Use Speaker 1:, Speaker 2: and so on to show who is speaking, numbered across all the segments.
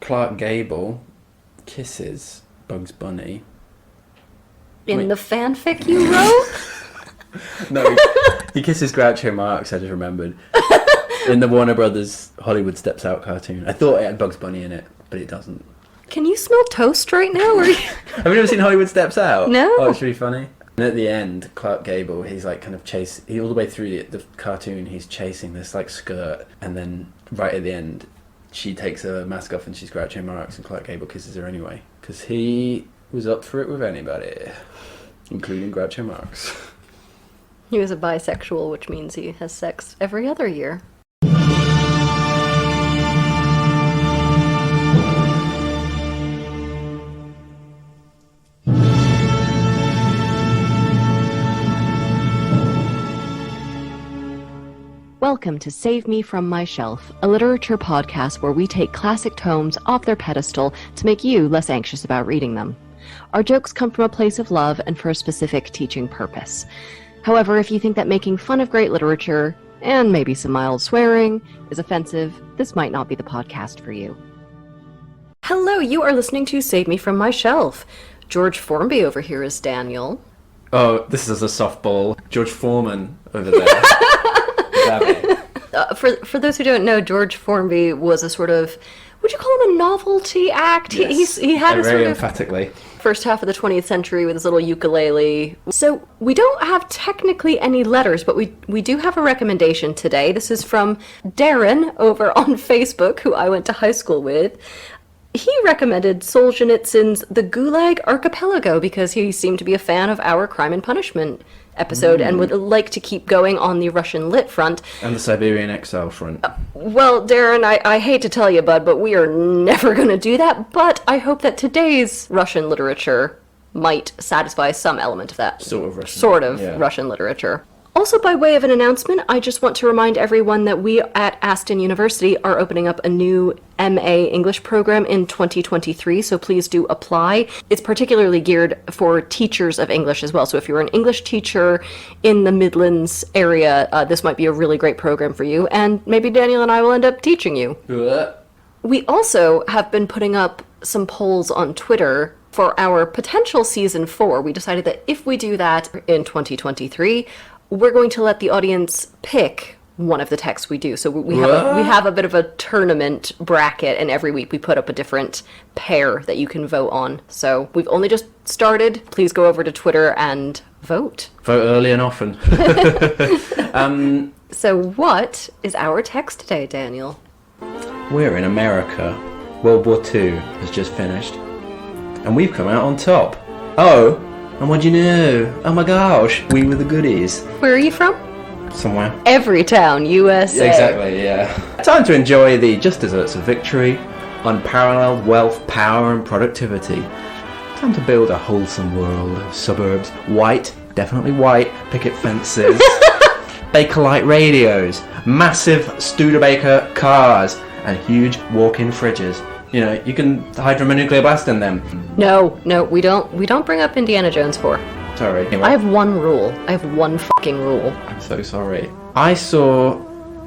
Speaker 1: Clark Gable kisses Bugs Bunny.
Speaker 2: In the fanfic you wrote?
Speaker 1: No, he kisses Groucho Marx, I just remembered. In the Warner Brothers Hollywood Steps Out cartoon. I thought it had Bugs Bunny in it, but it doesn't.
Speaker 2: Can you smell toast right now?
Speaker 1: Have you ever seen Hollywood Steps Out?
Speaker 2: No.
Speaker 1: Oh, it's really funny. And at the end, Clark Gable, he's like kind of all the way through the cartoon, he's chasing this like skirt, and then right at the end, she takes her mask off and she's Groucho Marx, and Clark Gable kisses her anyway. Because he was up for it with anybody, including Groucho Marx.
Speaker 2: He was a bisexual, which means he has sex every other year. Welcome to Save Me From My Shelf, a literature podcast where we take classic tomes off their pedestal to make you less anxious about reading them. Our jokes come from a place of love and for a specific teaching purpose. However, if you think that making fun of great literature, and maybe some mild swearing, is offensive, this might not be the podcast for you. Hello, you are listening to Save Me From My Shelf. George Formby over here is Daniel.
Speaker 1: Oh, this is a softball. George Foreman over there.
Speaker 2: For those who don't know, George Formby was a sort of, would you call him a novelty act?
Speaker 1: Yes,
Speaker 2: he had a
Speaker 1: very
Speaker 2: sort of
Speaker 1: emphatically.
Speaker 2: First half of the 20th century with his little ukulele. So we don't have technically any letters, but we do have a recommendation today. This is from Darren over on Facebook, who I went to high school with. He recommended Solzhenitsyn's The Gulag Archipelago because he seemed to be a fan of our Crime and Punishment episode and would like to keep going on the Russian lit front.
Speaker 1: And the Siberian exile front.
Speaker 2: Well, Darren, I hate to tell you, bud, but we are never going to do that. But I hope that today's Russian literature might satisfy some element of that.
Speaker 1: Sort of Russian.
Speaker 2: Russian literature. Also, by way of an announcement, I just want to remind everyone that we at Aston University are opening up a new MA English program in 2023, so please do apply. It's particularly geared for teachers of English as well, so if you're an English teacher in the Midlands area, this might be a really great program for you, and maybe Daniel and I will end up teaching you. We also have been putting up some polls on Twitter for our potential Season 4. We decided that if we do that in 2023, we're going to let the audience pick one of the texts we do. So we have a bit of a tournament bracket, and every week we put up a different pair that you can vote on. So we've only just started. Please go over to Twitter and vote.
Speaker 1: Vote early and often.
Speaker 2: So what is our text today, Daniel?
Speaker 1: We're in America. World War II has just finished. And we've come out on top. Oh, and what do you know? Oh my gosh, we were the goodies.
Speaker 2: Where are you from?
Speaker 1: Somewhere.
Speaker 2: Everytown, USA.
Speaker 1: Exactly, yeah. Time to enjoy the just desserts of victory, unparalleled wealth, power and productivity. Time to build a wholesome world of suburbs. White, definitely white, picket fences, Bakelite radios, massive Studebaker cars, and huge walk-in fridges. You know, you can hide from a nuclear blast in them.
Speaker 2: No, we don't bring up Indiana Jones 4.
Speaker 1: Sorry. Anyway.
Speaker 2: I have one rule. I have one fucking rule.
Speaker 1: I'm so sorry. I saw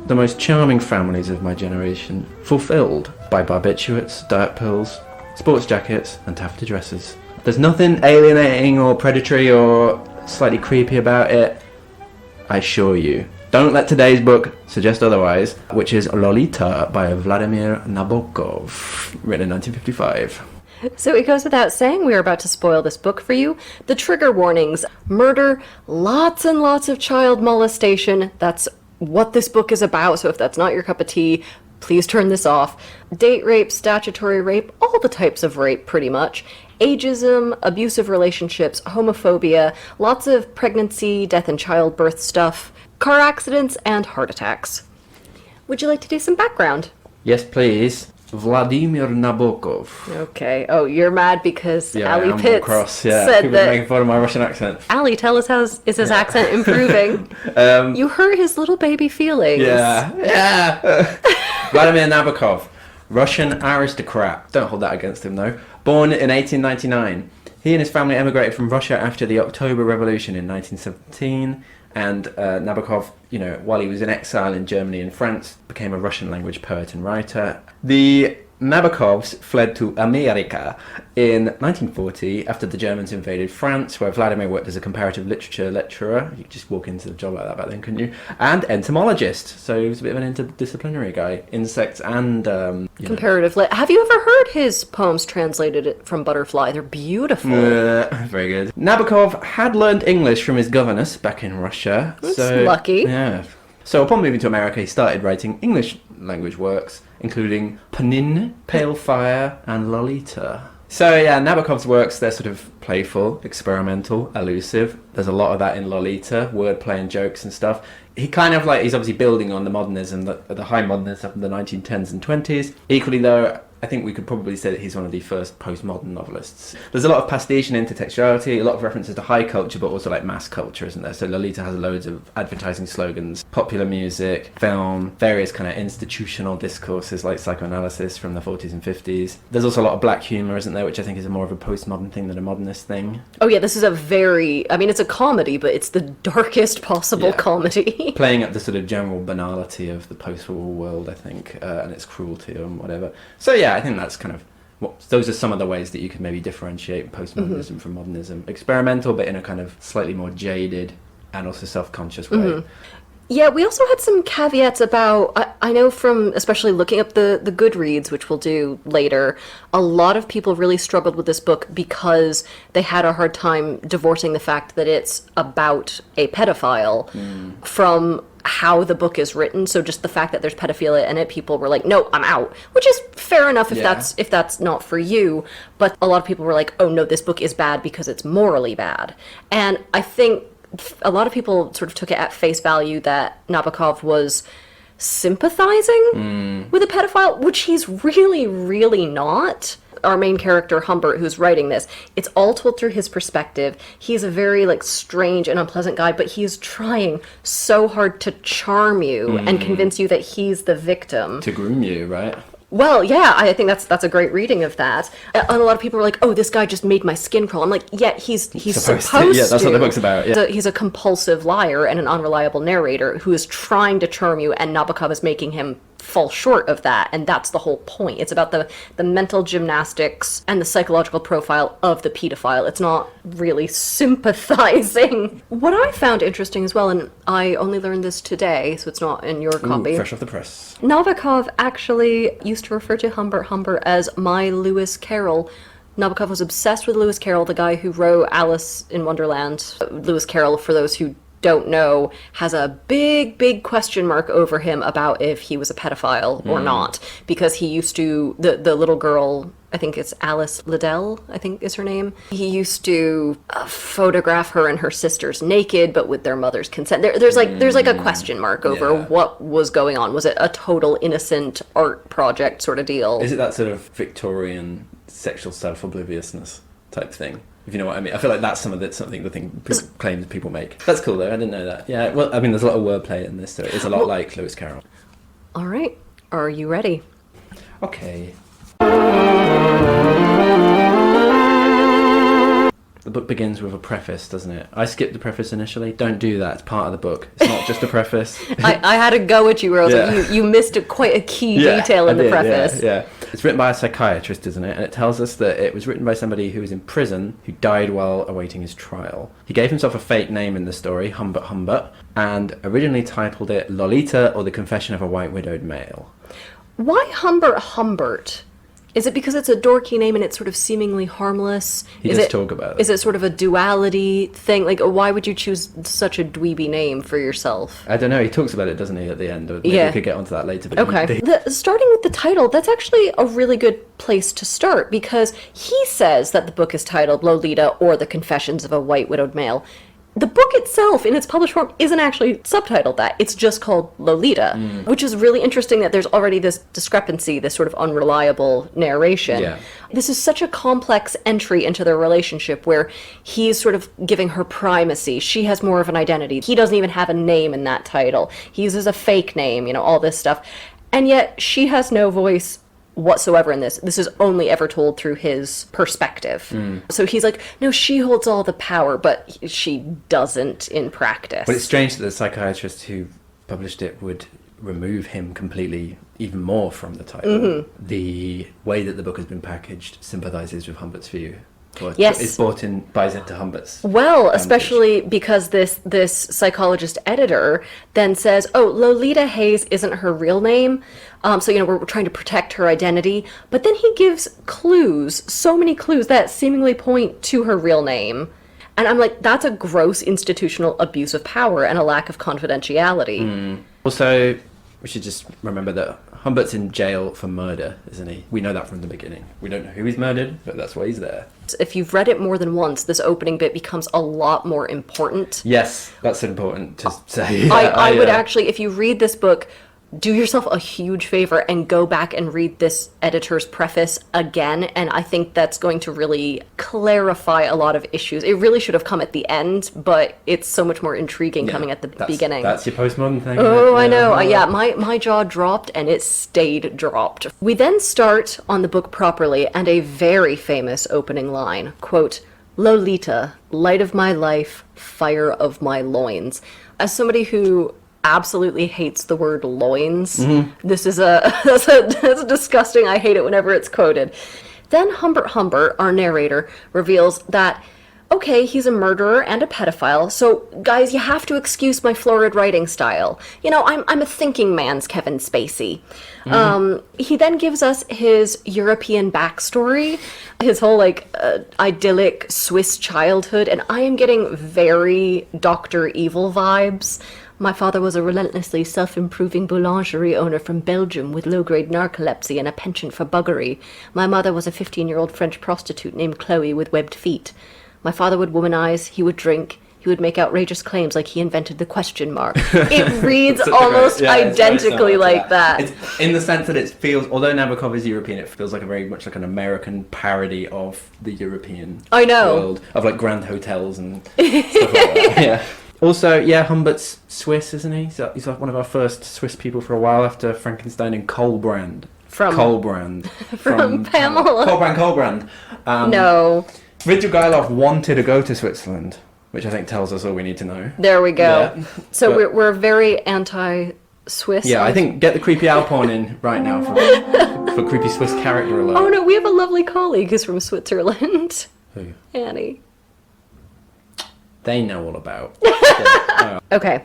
Speaker 1: the most charming families of my generation fulfilled by barbiturates, diet pills, sports jackets, and taffeta dresses. There's nothing alienating or predatory or slightly creepy about it, I assure you. Don't let today's book suggest otherwise, which is Lolita by Vladimir Nabokov, written in 1955.
Speaker 2: So it goes without saying we are about to spoil this book for you. The trigger warnings: murder, lots and lots of child molestation. That's what this book is about, so if that's not your cup of tea, please turn this off. Date rape, statutory rape, all the types of rape pretty much. Ageism, abusive relationships, homophobia, lots of pregnancy, death and childbirth stuff, car accidents, and heart attacks. Would you like to do some background?
Speaker 1: Yes, please. Vladimir Nabokov.
Speaker 2: Okay. Oh, you're mad because Ali
Speaker 1: I'm
Speaker 2: Pitts said
Speaker 1: people
Speaker 2: that...
Speaker 1: making fun of my Russian accent.
Speaker 2: Ali, tell us is his accent improving? You hurt his little baby feelings.
Speaker 1: Yeah. Vladimir Nabokov, Russian aristocrat. Don't hold that against him, though. Born in 1899. He and his family emigrated from Russia after the October Revolution in 1917. And Nabokov, while he was in exile in Germany and France, became a Russian language poet and writer. The Nabokovs fled to America in 1940 after the Germans invaded France, where Vladimir worked as a comparative literature lecturer. You could just walk into the job like that back then, couldn't you? And entomologist. So he was a bit of an interdisciplinary guy. Insects and...
Speaker 2: comparative Have you ever heard his poems translated from Butterfly? They're beautiful.
Speaker 1: Very good. Nabokov had learned English from his governess back in Russia.
Speaker 2: That's lucky.
Speaker 1: Yeah. So upon moving to America, he started writing English language works, including Panin, Pale Fire, and Lolita. So yeah, Nabokov's works, they're sort of playful, experimental, elusive. There's a lot of that in Lolita, wordplay and jokes and stuff. He kind of he's obviously building on the modernism, the high modernism of the 1910s and 20s. Equally though, I think we could probably say that he's one of the first postmodern novelists. There's a lot of pastiche and intertextuality, a lot of references to high culture, but also mass culture, isn't there? So Lolita has loads of advertising slogans, popular music, film, various kind of institutional discourses like psychoanalysis from the 40s and 50s. There's also a lot of black humour, isn't there, which I think is more of a postmodern thing than a modernist thing.
Speaker 2: Oh yeah, this is it's a comedy, but it's the darkest possible comedy.
Speaker 1: Playing up the sort of general banality of the post-war world, I think, and its cruelty and whatever. So yeah, I think that's kind of those are some of the ways that you could maybe differentiate postmodernism from modernism. Experimental, but in a kind of slightly more jaded and also self-conscious way.
Speaker 2: Yeah, we also had some caveats about, I know from especially looking up the Goodreads, which we'll do later, a lot of people really struggled with this book because they had a hard time divorcing the fact that it's about a pedophile from how the book is written. So just the fact that there's pedophilia in it, people were like, no, I'm out, which is fair enough if that's not for you. But a lot of people were like, oh no, this book is bad because it's morally bad. And I think a lot of people sort of took it at face value that Nabokov was sympathizing with a pedophile, which he's really, really not. Our main character, Humbert, who's writing this, it's all told through his perspective. He's a very, strange and unpleasant guy, but he's trying so hard to charm you and convince you that he's the victim.
Speaker 1: To groom you, right?
Speaker 2: Well, yeah, I think that's a great reading of that. And a lot of people are like, oh, this guy just made my skin crawl. I'm like, yeah, he's supposed to.
Speaker 1: Yeah, that's what the book's about. Yeah.
Speaker 2: He's a compulsive liar and an unreliable narrator who is trying to charm you, and Nabokov is making him fall short of that, and that's the whole point. It's about the mental gymnastics and the psychological profile of the pedophile. It's not really sympathizing. What I found interesting as well, and I only learned this today, so it's not in your copy.
Speaker 1: Fresh off the press.
Speaker 2: Nabokov actually used to refer to Humbert as my Lewis Carroll. Nabokov was obsessed with Lewis Carroll, the guy who wrote Alice in Wonderland. Lewis Carroll, for those who don't know, has a big question mark over him about if he was a pedophile or not, because he used to, the little girl, I think it's Alice Liddell, I think is her name, he used to photograph her and her sisters naked, but with their mother's consent. There's a question mark over what was going on. Was it a total innocent art project sort of deal?
Speaker 1: Is it that sort of Victorian sexual self-obliviousness type thing? If you know what I mean. I feel like that's claims people make. That's cool though, I didn't know that. Yeah, well, I mean, there's a lot of wordplay in this, so it's a lot like Lewis Carroll.
Speaker 2: All right, are you ready?
Speaker 1: Okay. The book begins with a preface, doesn't it? I skipped the preface initially. Don't do that. It's part of the book. It's not just a preface.
Speaker 2: I had a go at you where I was like, you missed quite a key detail in the preface.
Speaker 1: Yeah. It's written by a psychiatrist, isn't it? And it tells us that it was written by somebody who was in prison who died while awaiting his trial. He gave himself a fake name in the story, Humbert, and originally titled it Lolita or the Confession of a White Widowed Male.
Speaker 2: Why Humbert? Is it because it's a dorky name and it's sort of seemingly harmless?
Speaker 1: He does talk about it.
Speaker 2: Is it sort of a duality thing? Like, why would you choose such a dweeby name for yourself?
Speaker 1: I don't know. He talks about it, doesn't he, at the end? Maybe we could get onto that later. But
Speaker 2: okay. Starting with the title, that's actually a really good place to start, because he says that the book is titled Lolita or the Confessions of a White Widowed Male. The book itself, in its published form, isn't actually subtitled that. It's just called Lolita, which is really interesting that there's already this discrepancy, this sort of unreliable narration. Yeah. This is such a complex entry into their relationship where he's sort of giving her primacy. She has more of an identity. He doesn't even have a name in that title. He uses a fake name, all this stuff. And yet she has no voice whatsoever in this. This is only ever told through his perspective. So he's like, no, she holds all the power, but she doesn't in practice.
Speaker 1: But it's strange that the psychiatrist who published it would remove him completely even more from the title. The way that the book has been packaged sympathises with Humbert's view. Well,
Speaker 2: Yes.
Speaker 1: It's buys into Humbert's.
Speaker 2: Well,
Speaker 1: advantage.
Speaker 2: especially because this psychologist editor then says, oh, Lolita Hayes isn't her real name. So, we're trying to protect her identity. But then he gives clues, so many clues that seemingly point to her real name. And I'm like, that's a gross institutional abuse of power and a lack of confidentiality.
Speaker 1: Also, we should just remember that Humbert's in jail for murder, isn't he? We know that from the beginning. We don't know who he's murdered, but that's why he's there.
Speaker 2: If you've read it more than once, this opening bit becomes a lot more important.
Speaker 1: Yes, that's important to say.
Speaker 2: I would actually, if you read this book, do yourself a huge favor and go back and read this editor's preface again, and I think that's going to really clarify a lot of issues. It really should have come at the end, but it's so much more intriguing coming at the beginning.
Speaker 1: That's your postmodern thing.
Speaker 2: Oh, I know. My jaw dropped, and it stayed dropped. We then start on the book properly, and a very famous opening line, quote, "Lolita, light of my life, fire of my loins." As somebody who absolutely hates the word loins, this is that's disgusting. I hate it whenever it's quoted. Then Humbert, our narrator, reveals that, okay, he's a murderer and a pedophile, so guys, you have to excuse my florid writing style. I'm a thinking man's Kevin Spacey. He then gives us his European backstory, his whole idyllic Swiss childhood, and I am getting very Dr. Evil vibes. My father was a relentlessly self-improving boulangerie owner from Belgium with low-grade narcolepsy and a penchant for buggery. My mother was a 15-year-old French prostitute named Chloe with webbed feet. My father would womanize, he would drink, he would make outrageous claims like he invented the question mark. It reads almost identically like that.
Speaker 1: It's in the sense that it feels, although Nabokov is European, it feels like very much like an American parody of the European world, of like grand hotels and stuff like that. Yeah. Also, Humbert's Swiss, isn't he? He's like one of our first Swiss people for a while after Frankenstein and Colbrand. From Pamela. Colbrand.
Speaker 2: No.
Speaker 1: Vidyagoylov wanted to go to Switzerland, which I think tells us all we need to know.
Speaker 2: There we go.
Speaker 1: Yeah.
Speaker 2: So we're very anti-Swiss.
Speaker 1: Yeah, I think get the creepy owl porn in right now for creepy Swiss character alert.
Speaker 2: Oh no, we have a lovely colleague who's from Switzerland.
Speaker 1: Who?
Speaker 2: Annie.
Speaker 1: They know all about.
Speaker 2: Okay.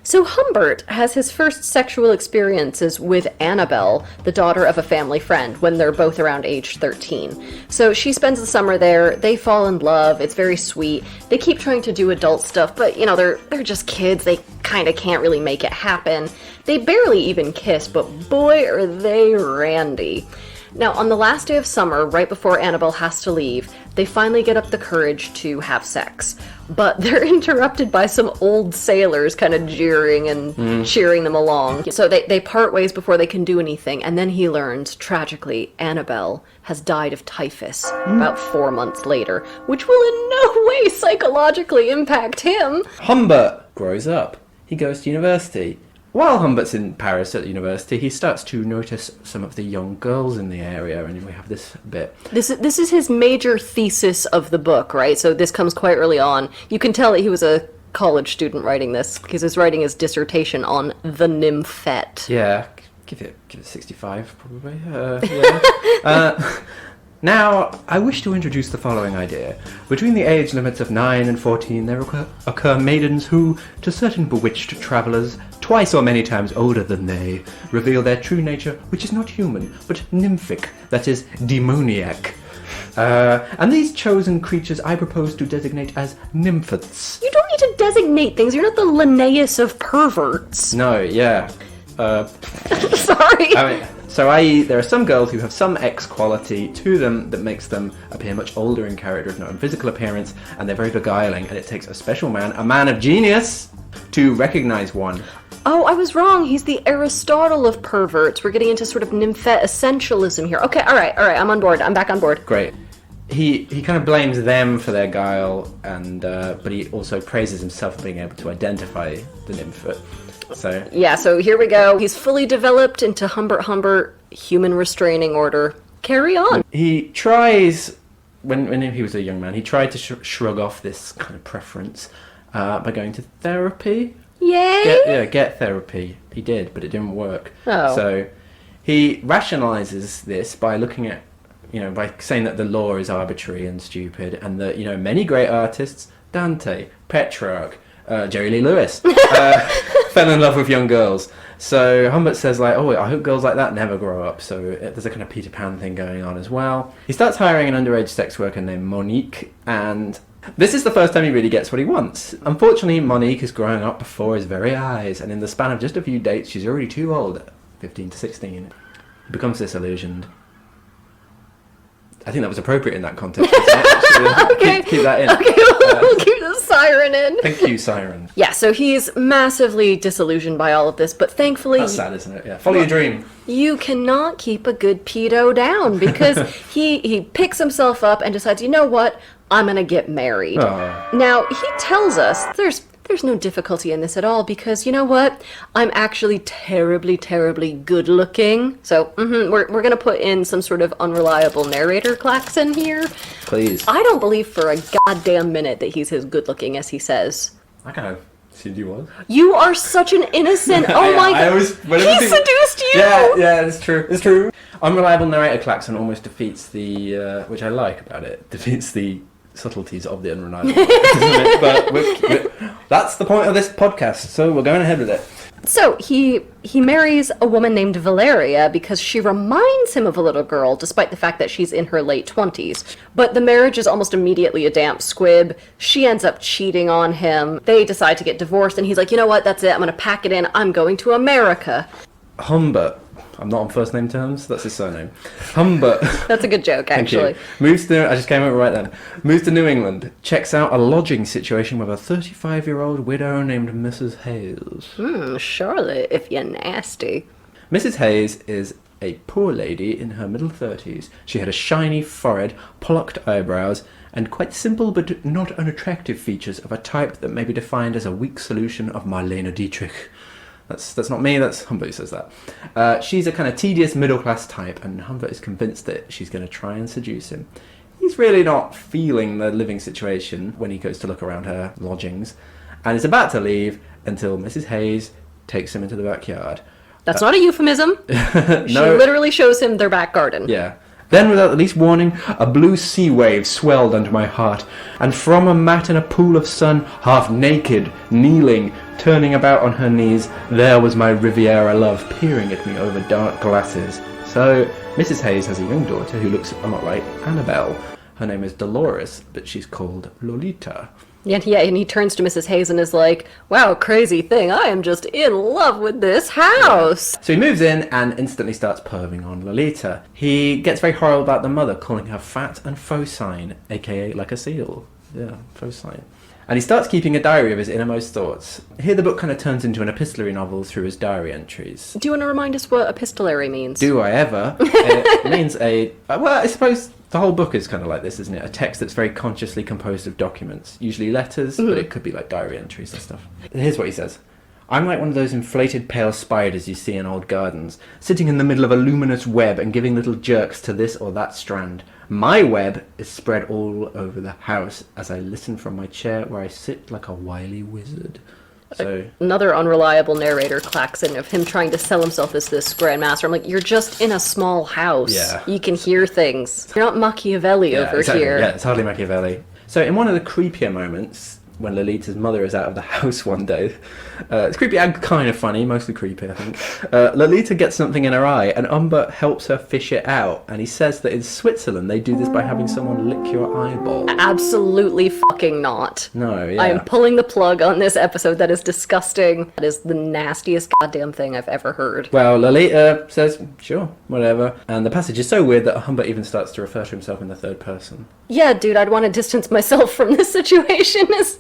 Speaker 2: So Humbert has his first sexual experiences with Annabelle, the daughter of a family friend, when they're both around age 13. So she spends the summer there, they fall in love, it's very sweet. They keep trying to do adult stuff, but they're just kids, they kind of can't really make it happen. They barely even kiss, but boy are they randy. Now, on the last day of summer, right before Annabelle has to leave, they finally get up the courage to have sex. But they're interrupted by some old sailors kind of jeering and cheering them along. So they part ways before they can do anything, and then he learns, tragically, Annabelle has died of typhus about 4 months later, which will in no way psychologically impact him.
Speaker 1: Humbert grows up. He goes to university. While Humbert's in Paris at university, he starts to notice some of the young girls in the area, and we have this bit.
Speaker 2: This is his major thesis of the book, right? So this comes quite early on. You can tell that he was a college student writing this, because he's writing his dissertation on the nymphette.
Speaker 1: Yeah, give it 65, probably. Now, I wish to introduce the following idea. Between the age limits of 9 and 14, there occur maidens who, to certain bewitched travellers, twice or many times older than they, reveal their true nature, which is not human, but nymphic, that is, demoniac. And these chosen creatures I propose to designate as nymphets.
Speaker 2: You don't need to designate things. You're not the Linnaeus of perverts.
Speaker 1: No, yeah.
Speaker 2: Sorry.
Speaker 1: There are some girls who have some X quality to them that makes them appear much older in character, if not in physical appearance, and they're very beguiling, and it takes a special man, a man of genius, to recognize one.
Speaker 2: Oh, I was wrong. He's the Aristotle of perverts. We're getting into sort of nymphette essentialism here. Okay, all right, I'm on board. I'm back on board.
Speaker 1: Great. He kind of blames them for their guile, and but he also praises himself for being able to identify the nymphette. So
Speaker 2: here we go. He's fully developed into Humbert, human restraining order. Carry on.
Speaker 1: He tries, when he was a young man, he tried to shrug off this kind of preference by going to therapy.
Speaker 2: Yay!
Speaker 1: Get therapy. He did, but it didn't work.
Speaker 2: Oh.
Speaker 1: So he rationalizes this by looking at, by saying that the law is arbitrary and stupid, and that, many great artists, Dante, Petrarch, Jerry Lee Lewis, fell in love with young girls. So Humbert says, I hope girls like that never grow up. So there's a kind of Peter Pan thing going on as well. He starts hiring an underage sex worker named Monique, and this is the first time he really gets what he wants. Unfortunately, Monique is growing up before his very eyes, and in the span of just a few dates, she's already too old, 15 to 16. He becomes disillusioned. I think that was appropriate in that context.
Speaker 2: Okay.
Speaker 1: Keep that in.
Speaker 2: Okay, we'll keep the siren in.
Speaker 1: Thank you, siren.
Speaker 2: Yeah, so he's massively disillusioned by all of this, but thankfully...
Speaker 1: That's sad, isn't it? Yeah. Follow your dream.
Speaker 2: You cannot keep a good pedo down, because he picks himself up and decides, you know what? I'm gonna get married.
Speaker 1: Oh.
Speaker 2: Now, he tells us there's no difficulty in this at all, because you know what? I'm actually terribly, terribly good looking. So, we're gonna put in some sort of unreliable narrator klaxon here.
Speaker 1: Please.
Speaker 2: I don't believe for a goddamn minute that he's as good looking as he says.
Speaker 1: I kind of assumed you was.
Speaker 2: You are such an innocent. Oh my god. He seduced you!
Speaker 1: Yeah, it's true. It's true. Unreliable narrator klaxon almost defeats the, which I like about it, defeats the subtleties of the unreliable. But that's the point of this podcast, so we're going ahead with it.
Speaker 2: So he marries a woman named Valeria because she reminds him of a little girl, despite the fact that she's in her late 20s. But the marriage is almost immediately a damp squib. She ends up cheating on him. They decide to get divorced, and he's like, you know what, that's it, I'm going to pack it in, I'm going to America.
Speaker 1: Humbert. I'm not on first name terms, that's his surname. Humbert.
Speaker 2: That's a good joke, actually.
Speaker 1: Moves to, I just came over right then. Moves to New England, checks out a lodging situation with a 35-year-old widow named Mrs. Hayes.
Speaker 2: Charlotte, if you're nasty.
Speaker 1: Mrs. Hayes is a poor lady in her middle 30s. She had a shiny forehead, plucked eyebrows, and quite simple but not unattractive features of a type that may be defined as a weak solution of Marlene Dietrich. That's not me, that's Humbert who says that. She's a kind of tedious middle-class type, and Humbert is convinced that she's going to try and seduce him. He's really not feeling the living situation when he goes to look around her lodgings, and is about to leave until Mrs. Hayes takes him into the backyard.
Speaker 2: That's not a euphemism. She literally shows him their back garden.
Speaker 1: Yeah. Then, without the least warning, a blue sea wave swelled under my heart, and from a mat in a pool of sun, half naked, kneeling, turning about on her knees, there was my Riviera love peering at me over dark glasses. So, Mrs. Hayes has a young daughter who looks a lot like Annabelle. Her name is Dolores, but she's called Lolita.
Speaker 2: Yeah, and he turns to Mrs. Hayes and is like, wow, crazy thing, I am just in love with this house.
Speaker 1: So he moves in and instantly starts perving on Lolita. He gets very horrible about the mother, calling her fat and faucine, aka like a seal. Yeah, faucine. And he starts keeping a diary of his innermost thoughts. Here the book kind of turns into an epistolary novel through his diary entries.
Speaker 2: Do you want to remind us what epistolary means?
Speaker 1: Do I ever? It means well, I suppose the whole book is kind of like this, isn't it? A text that's very consciously composed of documents, usually letters, but it could be like diary entries and stuff. Here's what he says. I'm like one of those inflated pale spiders you see in old gardens, sitting in the middle of a luminous web and giving little jerks to this or that strand. My web is spread all over the house as I listen from my chair where I sit like a wily wizard. So
Speaker 2: another unreliable narrator klaxon of him trying to sell himself as this grandmaster. I'm like, you're just in a small house.
Speaker 1: Yeah.
Speaker 2: You can hear things. You're not Machiavelli over here.
Speaker 1: Yeah, it's hardly Machiavelli. So in one of the creepier moments, when Lolita's mother is out of the house one day, it's creepy and kind of funny, mostly creepy, I think. Lolita gets something in her eye, and Humbert helps her fish it out. And he says that in Switzerland, they do this by having someone lick your eyeball.
Speaker 2: Absolutely fucking not.
Speaker 1: No, yeah.
Speaker 2: I am pulling the plug on this episode. That is disgusting. That is the nastiest goddamn thing I've ever heard.
Speaker 1: Well, Lolita says, sure, whatever. And the passage is so weird that Humbert even starts to refer to himself in the third person.
Speaker 2: Yeah, dude, I'd want to distance myself from this situation as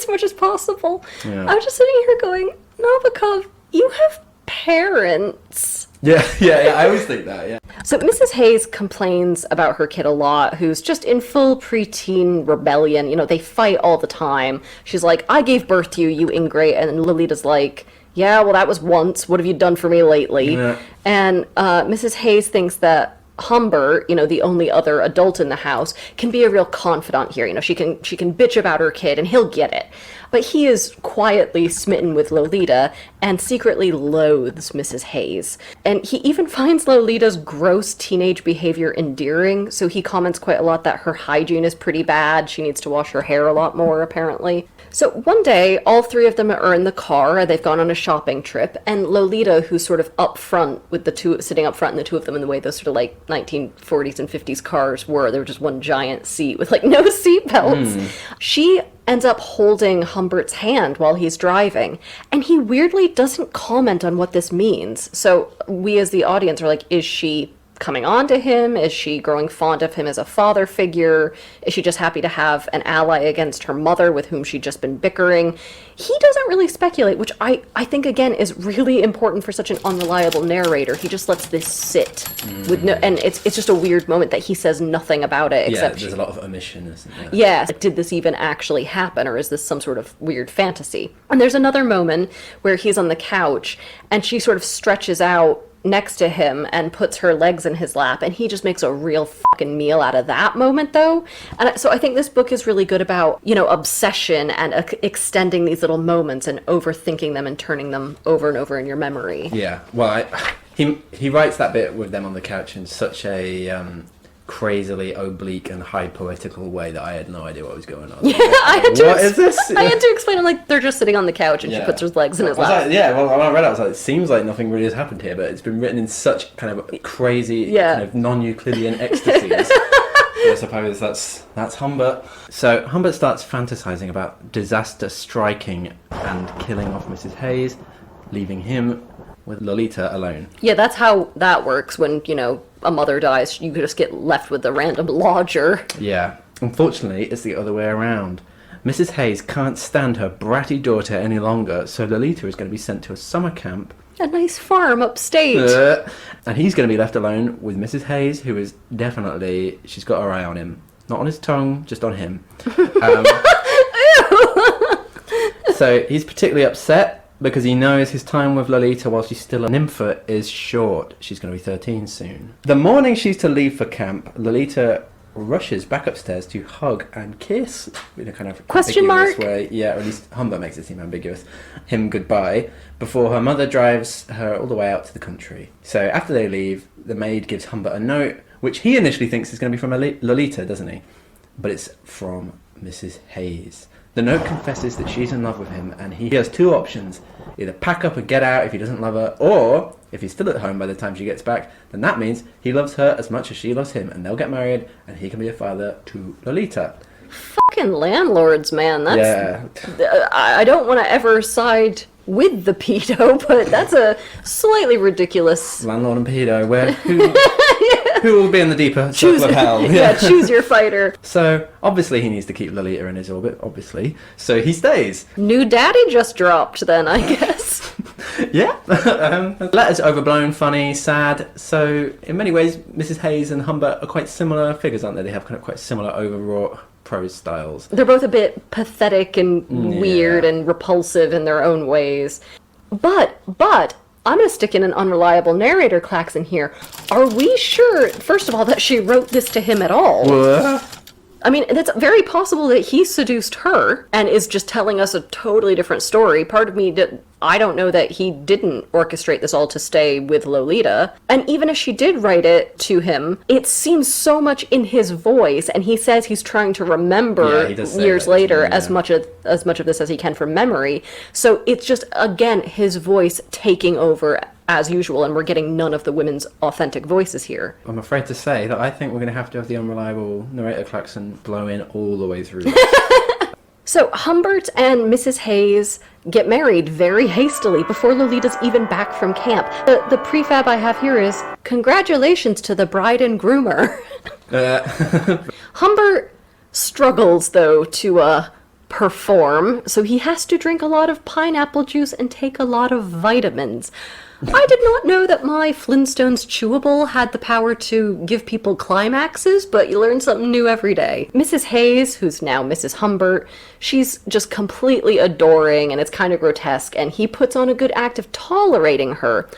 Speaker 2: much as possible.
Speaker 1: Yeah.
Speaker 2: I'm just sitting here going, Nabokov, you have parents.
Speaker 1: Yeah, I always think that, yeah.
Speaker 2: So Mrs. Hayes complains about her kid a lot, who's just in full preteen rebellion. You know, they fight all the time. She's like, I gave birth to you, you ingrate. And Lolita's like, yeah, well, that was once. What have you done for me lately?
Speaker 1: Yeah.
Speaker 2: And Mrs. Hayes thinks that Humbert, the only other adult in the house, can be a real confidant here. She can bitch about her kid and he'll get it. But he is quietly smitten with Lolita and secretly loathes Mrs. Hayes. And he even finds Lolita's gross teenage behavior endearing, so he comments quite a lot that her hygiene is pretty bad. She needs to wash her hair a lot more, apparently. So one day, all three of them are in the car. They've gone on a shopping trip, and Lolita, who's sort of up front with the two, sitting up front and the two of them in the way those sort of like 1940s and 50s cars were. They were just one giant seat with like no seat belts. She ends up holding Humbert's hand while he's driving, and he weirdly doesn't comment on what this means. So we as the audience are like, is she coming on to him? Is she growing fond of him as a father figure? Is she just happy to have an ally against her mother with whom she'd just been bickering? He doesn't really speculate, which I think, again, is really important for such an unreliable narrator. He just lets this sit with no, and it's just a weird moment that he says nothing about it. Except
Speaker 1: there's a lot of omission, isn't there?
Speaker 2: Yeah, did this even actually happen, or is this some sort of weird fantasy? And there's another moment where he's on the couch, and she sort of stretches out next to him and puts her legs in his lap, and he just makes a real fucking meal out of that moment, though. And so I think this book is really good about, obsession and extending these little moments and overthinking them and turning them over and over in your memory.
Speaker 1: Yeah, well, he writes that bit with them on the couch in such a crazily oblique and high poetical way that I had no idea what was going on.
Speaker 2: Yeah, what is this? I had to explain, I'm like, they're just sitting on the couch and she puts her legs in his lap.
Speaker 1: When I read it, I was like, it seems like nothing really has happened here, but it's been written in such kind of crazy, kind of non-Euclidean ecstasies. I suppose that's Humbert. So Humbert starts fantasizing about disaster striking and killing off Mrs. Hayes, leaving him with Lolita alone.
Speaker 2: Yeah, that's how that works when, a mother dies. You just get left with a random lodger.
Speaker 1: Yeah. Unfortunately, it's the other way around. Mrs. Hayes can't stand her bratty daughter any longer, so Lolita is going to be sent to a summer camp.
Speaker 2: A nice farm upstate.
Speaker 1: And he's going to be left alone with Mrs. Hayes, who is definitely, she's got her eye on him. Not on his tongue, just on him. So he's particularly upset because he knows his time with Lolita while she's still a nympha is short. She's going to be 13 soon. The morning she's to leave for camp, Lolita rushes back upstairs to hug and kiss in a kind of
Speaker 2: question mark
Speaker 1: way. Yeah, or at least Humbert makes it seem ambiguous. Him goodbye before her mother drives her all the way out to the country. So after they leave, the maid gives Humbert a note, which he initially thinks is going to be from Lolita, doesn't he? But it's from Mrs. Hayes. The note confesses that she's in love with him, and he has two options. Either pack up and get out if he doesn't love her, or if he's still at home by the time she gets back, then that means he loves her as much as she loves him, and they'll get married, and he can be a father to Lolita.
Speaker 2: Fucking landlords, man. I don't want to ever side with the pedo, but that's a slightly ridiculous...
Speaker 1: Landlord and pedo, who will be in the deeper circle of hell?
Speaker 2: Yeah, choose your fighter.
Speaker 1: So, obviously he needs to keep Lolita in his orbit, obviously. So he stays.
Speaker 2: New daddy just dropped then, I guess.
Speaker 1: Yeah. The letter's overblown, funny, sad. So, in many ways, Mrs. Hayes and Humbert are quite similar figures, aren't they? They have kind of quite similar overwrought prose styles.
Speaker 2: They're both a bit pathetic and weird and repulsive in their own ways. But, I'm going to stick in an unreliable narrator klaxon here. Are we sure, first of all, that she wrote this to him at all?
Speaker 1: What?
Speaker 2: I mean, it's very possible that he seduced her and is just telling us a totally different story. Part of me, I don't know that he didn't orchestrate this all to stay with Lolita. And even if she did write it to him, it seems so much in his voice, and he says he's trying to remember years later as much of this as he can from memory. So it's just, again, his voice taking over as usual, and we're getting none of the women's authentic voices here.
Speaker 1: I'm afraid to say that I think we're going to have the unreliable narrator klaxon blow in all the way through.
Speaker 2: So Humbert and Mrs. Hayes get married very hastily before Lolita's even back from camp. The prefab I have here is, congratulations to the bride and groomer. Humbert struggles, though, to perform, so he has to drink a lot of pineapple juice and take a lot of vitamins. I did not know that my Flintstones chewable had the power to give people climaxes, but you learn something new every day. Mrs. Hayes, who's now Mrs. Humbert, she's just completely adoring, and it's kind of grotesque, and he puts on a good act of tolerating her,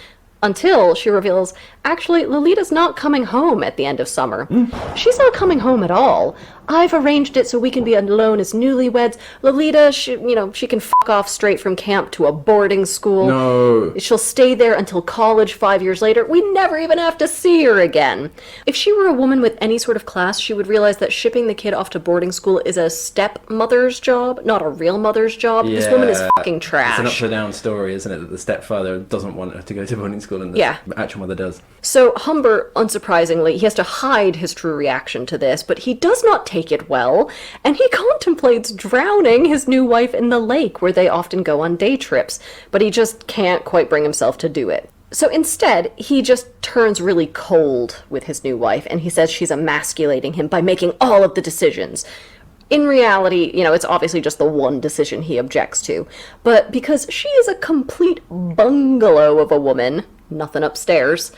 Speaker 2: until she reveals Actually, Lolita's not coming home at the end of summer. She's not coming home at all. I've arranged it so we can be alone as newlyweds. Lolita, she can fuck off straight from camp to a boarding school.
Speaker 1: No.
Speaker 2: She'll stay there until college 5 years later. We never even have to see her again. If she were a woman with any sort of class, she would realize that shipping the kid off to boarding school is a stepmother's job, not a real mother's job. This woman is fucking trash.
Speaker 1: It's an upside-down story, isn't it? That the stepfather doesn't want her to go to boarding school and the actual mother does.
Speaker 2: So Humbert, unsurprisingly, he has to hide his true reaction to this, but he does not take it well, and he contemplates drowning his new wife in the lake where they often go on day trips, but he just can't quite bring himself to do it. So instead, he just turns really cold with his new wife, and he says she's emasculating him by making all of the decisions. In reality, it's obviously just the one decision he objects to, but because she is a complete bungalow of a woman, nothing upstairs,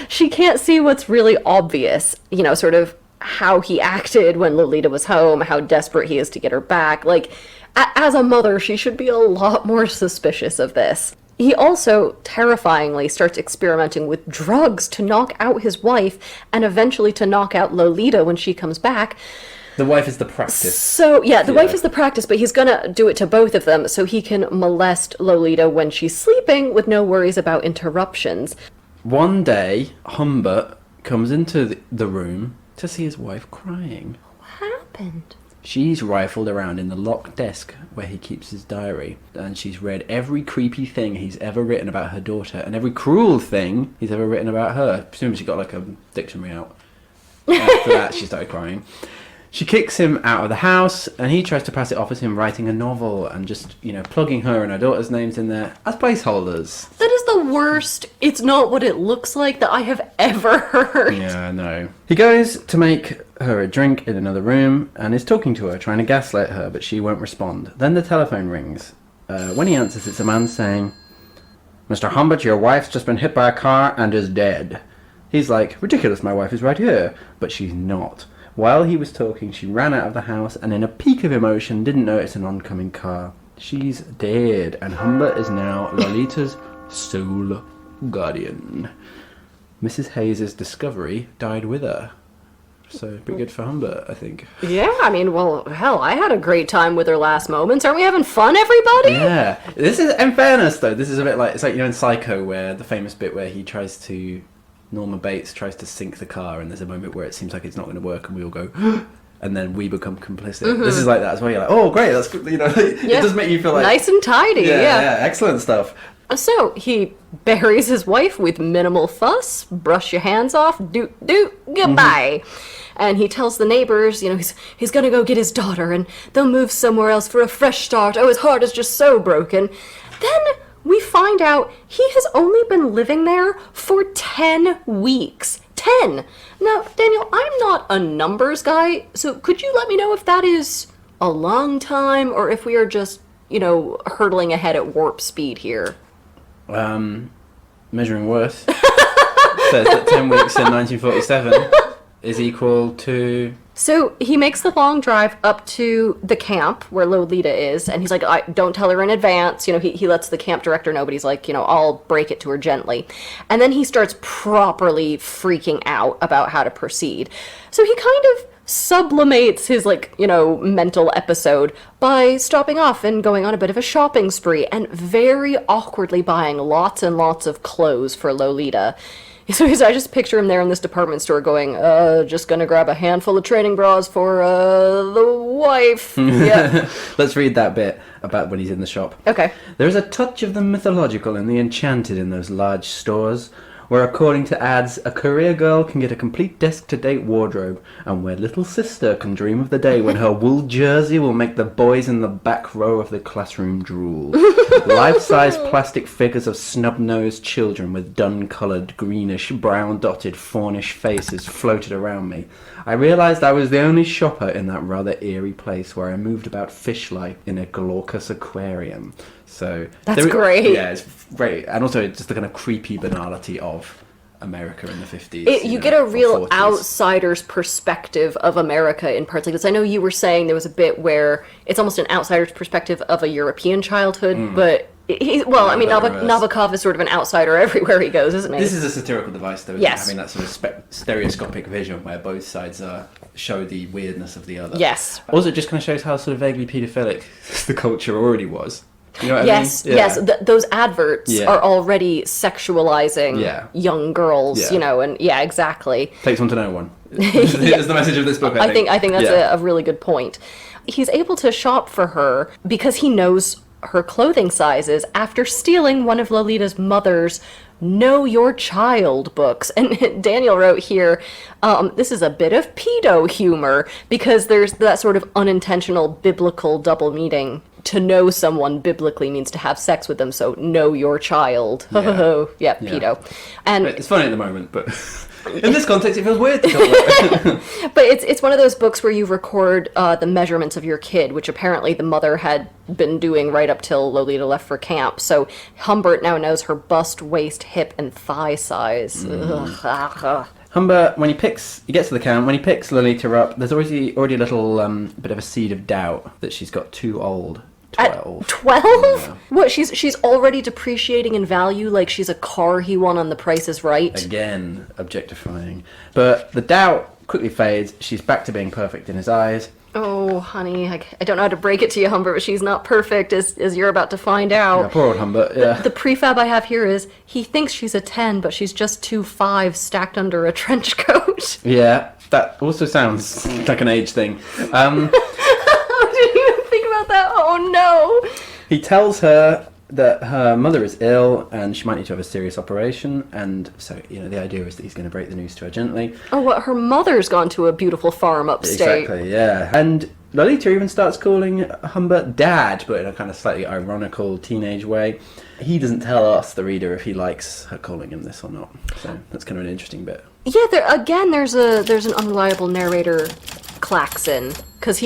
Speaker 2: she can't see what's really obvious, sort of how he acted when Lolita was home, how desperate he is to get her back. Like, as a mother, she should be a lot more suspicious of this. He also, terrifyingly, starts experimenting with drugs to knock out his wife and eventually to knock out Lolita when she comes back.
Speaker 1: The wife is the practice.
Speaker 2: So, the wife is the practice, but he's gonna do it to both of them so he can molest Lolita when she's sleeping with no worries about interruptions.
Speaker 1: One day, Humbert comes into the room to see his wife crying.
Speaker 2: What happened?
Speaker 1: She's rifled around in the locked desk where he keeps his diary, and she's read every creepy thing he's ever written about her daughter, and every cruel thing he's ever written about her. Presumably she got like a dictionary out. After that, she started crying. She kicks him out of the house, and he tries to pass it off as him writing a novel and just, plugging her and her daughter's names in there as placeholders.
Speaker 2: That is the worst, it's not what it looks like that I have ever heard.
Speaker 1: Yeah, I know. He goes to make her a drink in another room and is talking to her, trying to gaslight her, but she won't respond. Then the telephone rings. When he answers, it's a man saying, "Mr. Humbert, your wife's just been hit by a car and is dead." He's like, "Ridiculous, my wife is right here." But she's not. While he was talking, she ran out of the house and in a peak of emotion didn't notice an oncoming car. She's dead, and Humbert is now Lolita's sole guardian. Mrs. Hayes' discovery died with her. So, pretty good for Humbert, I think.
Speaker 2: Yeah, well, hell, I had a great time with her last moments. Aren't we having fun, everybody?
Speaker 1: Yeah. This is, in fairness, though, this is a bit like, it's like, in Psycho, where the famous bit where he tries to... Norma Bates tries to sink the car, and there's a moment where it seems like it's not going to work, and we all go, and then we become complicit. Mm-hmm. This is like that as well. You're like, oh, great, that's good. It does make you feel like
Speaker 2: nice and tidy. Yeah,
Speaker 1: excellent stuff.
Speaker 2: So he buries his wife with minimal fuss. Brush your hands off. Goodbye. Mm-hmm. And he tells the neighbors, he's gonna go get his daughter, and they'll move somewhere else for a fresh start. Oh, his heart is just so broken. Then we find out he has only been living there for 10 weeks. 10! Now, Daniel, I'm not a numbers guy, so could you let me know if that is a long time, or if we are just, hurtling ahead at warp speed here?
Speaker 1: Measuring worth says that 10 weeks in 1947 is equal to...
Speaker 2: So he makes the long drive up to the camp where Lolita is, and he's like, don't tell her in advance. He lets the camp director know, but he's like, I'll break it to her gently. And then he starts properly freaking out about how to proceed. So he kind of sublimates his, mental episode by stopping off and going on a bit of a shopping spree and very awkwardly buying lots and lots of clothes for Lolita. So I just picture him there in this department store going, just gonna grab a handful of training bras for, the wife. Yeah.
Speaker 1: Let's read that bit about when he's in the shop.
Speaker 2: Okay.
Speaker 1: There is a touch of the mythological and the enchanted in those large stores, where according to ads, a career girl can get a complete desk-to-date wardrobe, and where little sister can dream of the day when her wool jersey will make the boys in the back row of the classroom drool. Life-size plastic figures of snub-nosed children with dun-coloured, greenish, brown-dotted, fawnish faces floated around me. I realised I was the only shopper in that rather eerie place where I moved about fish-like in a glaucous aquarium. So
Speaker 2: that's great.
Speaker 1: Yeah, it's great. And also just the kind of creepy banality of America in the 50s.
Speaker 2: You get a real outsider's perspective of America in parts like this. I know you were saying there was a bit where it's almost an outsider's perspective of a European childhood, but Nabokov is sort of an outsider everywhere he goes, isn't he?
Speaker 1: This is a satirical device, though,
Speaker 2: yes.
Speaker 1: Having that sort of stereoscopic vision where both sides show the weirdness of the other.
Speaker 2: Yes.
Speaker 1: Also, it just kind of shows how sort of vaguely paedophilic the culture already was. You know what
Speaker 2: yes,
Speaker 1: I mean?
Speaker 2: yes. Those adverts are already sexualizing young girls, and exactly.
Speaker 1: Takes one to know one. Is the message of this book, I think.
Speaker 2: I think that's a really good point. He's able to shop for her because he knows her clothing sizes after stealing one of Lolita's mother's Know Your Child books. And Daniel wrote here, this is a bit of pedo humor because there's that sort of unintentional biblical double meaning. To know someone biblically means to have sex with them, so know your child. Pedo. And
Speaker 1: it's funny at the moment, but in this context it feels weird to talk about.
Speaker 2: But it's one of those books where you record the measurements of your kid, which apparently the mother had been doing right up till Lolita left for camp. So Humbert now knows her bust, waist, hip, and thigh size.
Speaker 1: Humbert, when he gets to the camp, when he picks Lolita up, there's already a little bit of a seed of doubt that she's got too old. 12.
Speaker 2: At 12? Yeah. What, she's already depreciating in value like she's a car he won on The Price is Right?
Speaker 1: Again, objectifying. But the doubt quickly fades. She's back to being perfect in his eyes.
Speaker 2: Oh, honey, I don't know how to break it to you, Humbert, but she's not perfect, as you're about to find out.
Speaker 1: Yeah, poor old Humbert, yeah.
Speaker 2: The prefab I have here is, he thinks she's a 10, but she's just 2 5s stacked under a trench coat.
Speaker 1: Yeah, that also sounds like an age thing.
Speaker 2: I didn't even think about that. Oh, no.
Speaker 1: He tells her that her mother is ill and she might need to have a serious operation, and so the idea is that he's going to break the news to her gently.
Speaker 2: Oh, what, her mother's gone to a beautiful farm upstate.
Speaker 1: Exactly, yeah. And Lolita even starts calling Humbert Dad, but in a kind of slightly ironical teenage way. He doesn't tell us, the reader, if he likes her calling him this or not, so that's kind of an interesting bit.
Speaker 2: Yeah, there's an unreliable narrator, Klaxon, because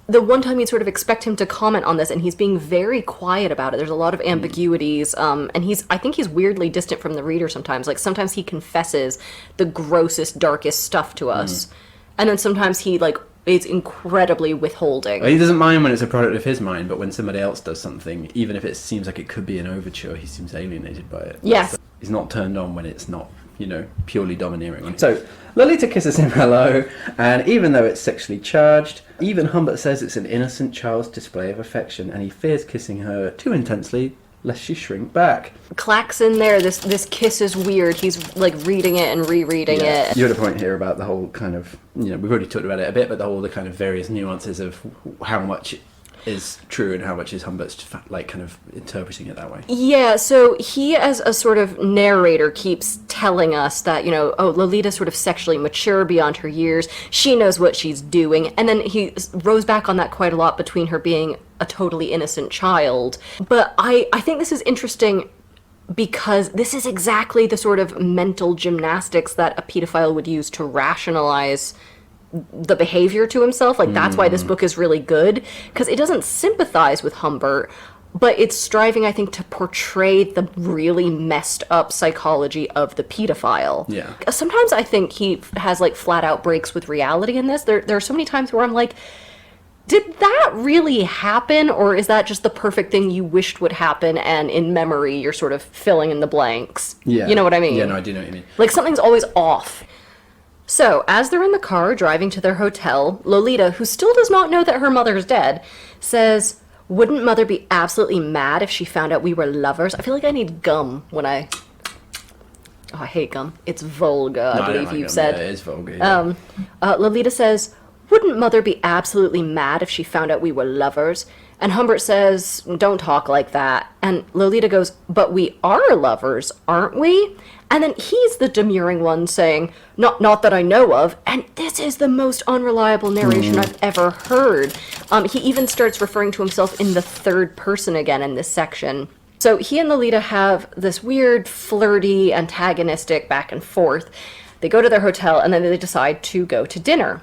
Speaker 2: the one time you'd sort of expect him to comment on this, and he's being very quiet about it. There's a lot of ambiguities, and I think he's weirdly distant from the reader sometimes. Like, sometimes he confesses the grossest, darkest stuff to us, and then sometimes he, is incredibly withholding.
Speaker 1: He doesn't mind when it's a product of his mind, but when somebody else does something, even if it seems like it could be an overture, he seems alienated by it.
Speaker 2: Yes.
Speaker 1: He's not turned on when it's not, purely domineering. So, Lolita kisses him hello, and even though it's sexually charged, even Humbert says it's an innocent child's display of affection, and he fears kissing her too intensely, lest she shrink back.
Speaker 2: Klaxon there, this kiss is weird. He's, reading it and rereading it.
Speaker 1: You had a point here about the whole kind of, we've already talked about it a bit, but the kind of various nuances of how much is true and how much is Humbert's kind of interpreting it that way. Yeah,
Speaker 2: so he as a sort of narrator keeps telling us that, Lolita's sort of sexually mature beyond her years. She knows what she's doing. And then he rose back on that quite a lot between her being a totally innocent child. But I think this is interesting because this is exactly the sort of mental gymnastics that a pedophile would use to rationalize the behavior to himself. That's why this book is really good, because it doesn't sympathize with Humbert, but it's striving, I think, to portray the really messed up psychology of the pedophile.
Speaker 1: Yeah.
Speaker 2: Sometimes I think he has flat out breaks with reality in this. There are so many times where I'm like, did that really happen, or is that just the perfect thing you wished would happen, and in memory you're sort of filling in the blanks?
Speaker 1: Yeah.
Speaker 2: You know what I mean?
Speaker 1: Yeah, no, I do know what you mean.
Speaker 2: Something's always off. So, as they're in the car driving to their hotel, Lolita, who still does not know that her mother is dead, says, "Wouldn't Mother be absolutely mad if she found out we were lovers?" I feel like I need gum when I... Oh, I hate gum. It's vulgar, I believe you said.
Speaker 1: Yeah, it is vulgar. Yeah.
Speaker 2: Lolita says, "Wouldn't Mother be absolutely mad if she found out we were lovers?" And Humbert says, "Don't talk like that." And Lolita goes, "But we are lovers, aren't we?" And then he's the demurring one saying, not that I know of. And this is the most unreliable narration I've ever heard. He even starts referring to himself in the third person again in this section. So he and Lolita have this weird, flirty, antagonistic back and forth. They go to their hotel, and then they decide to go to dinner.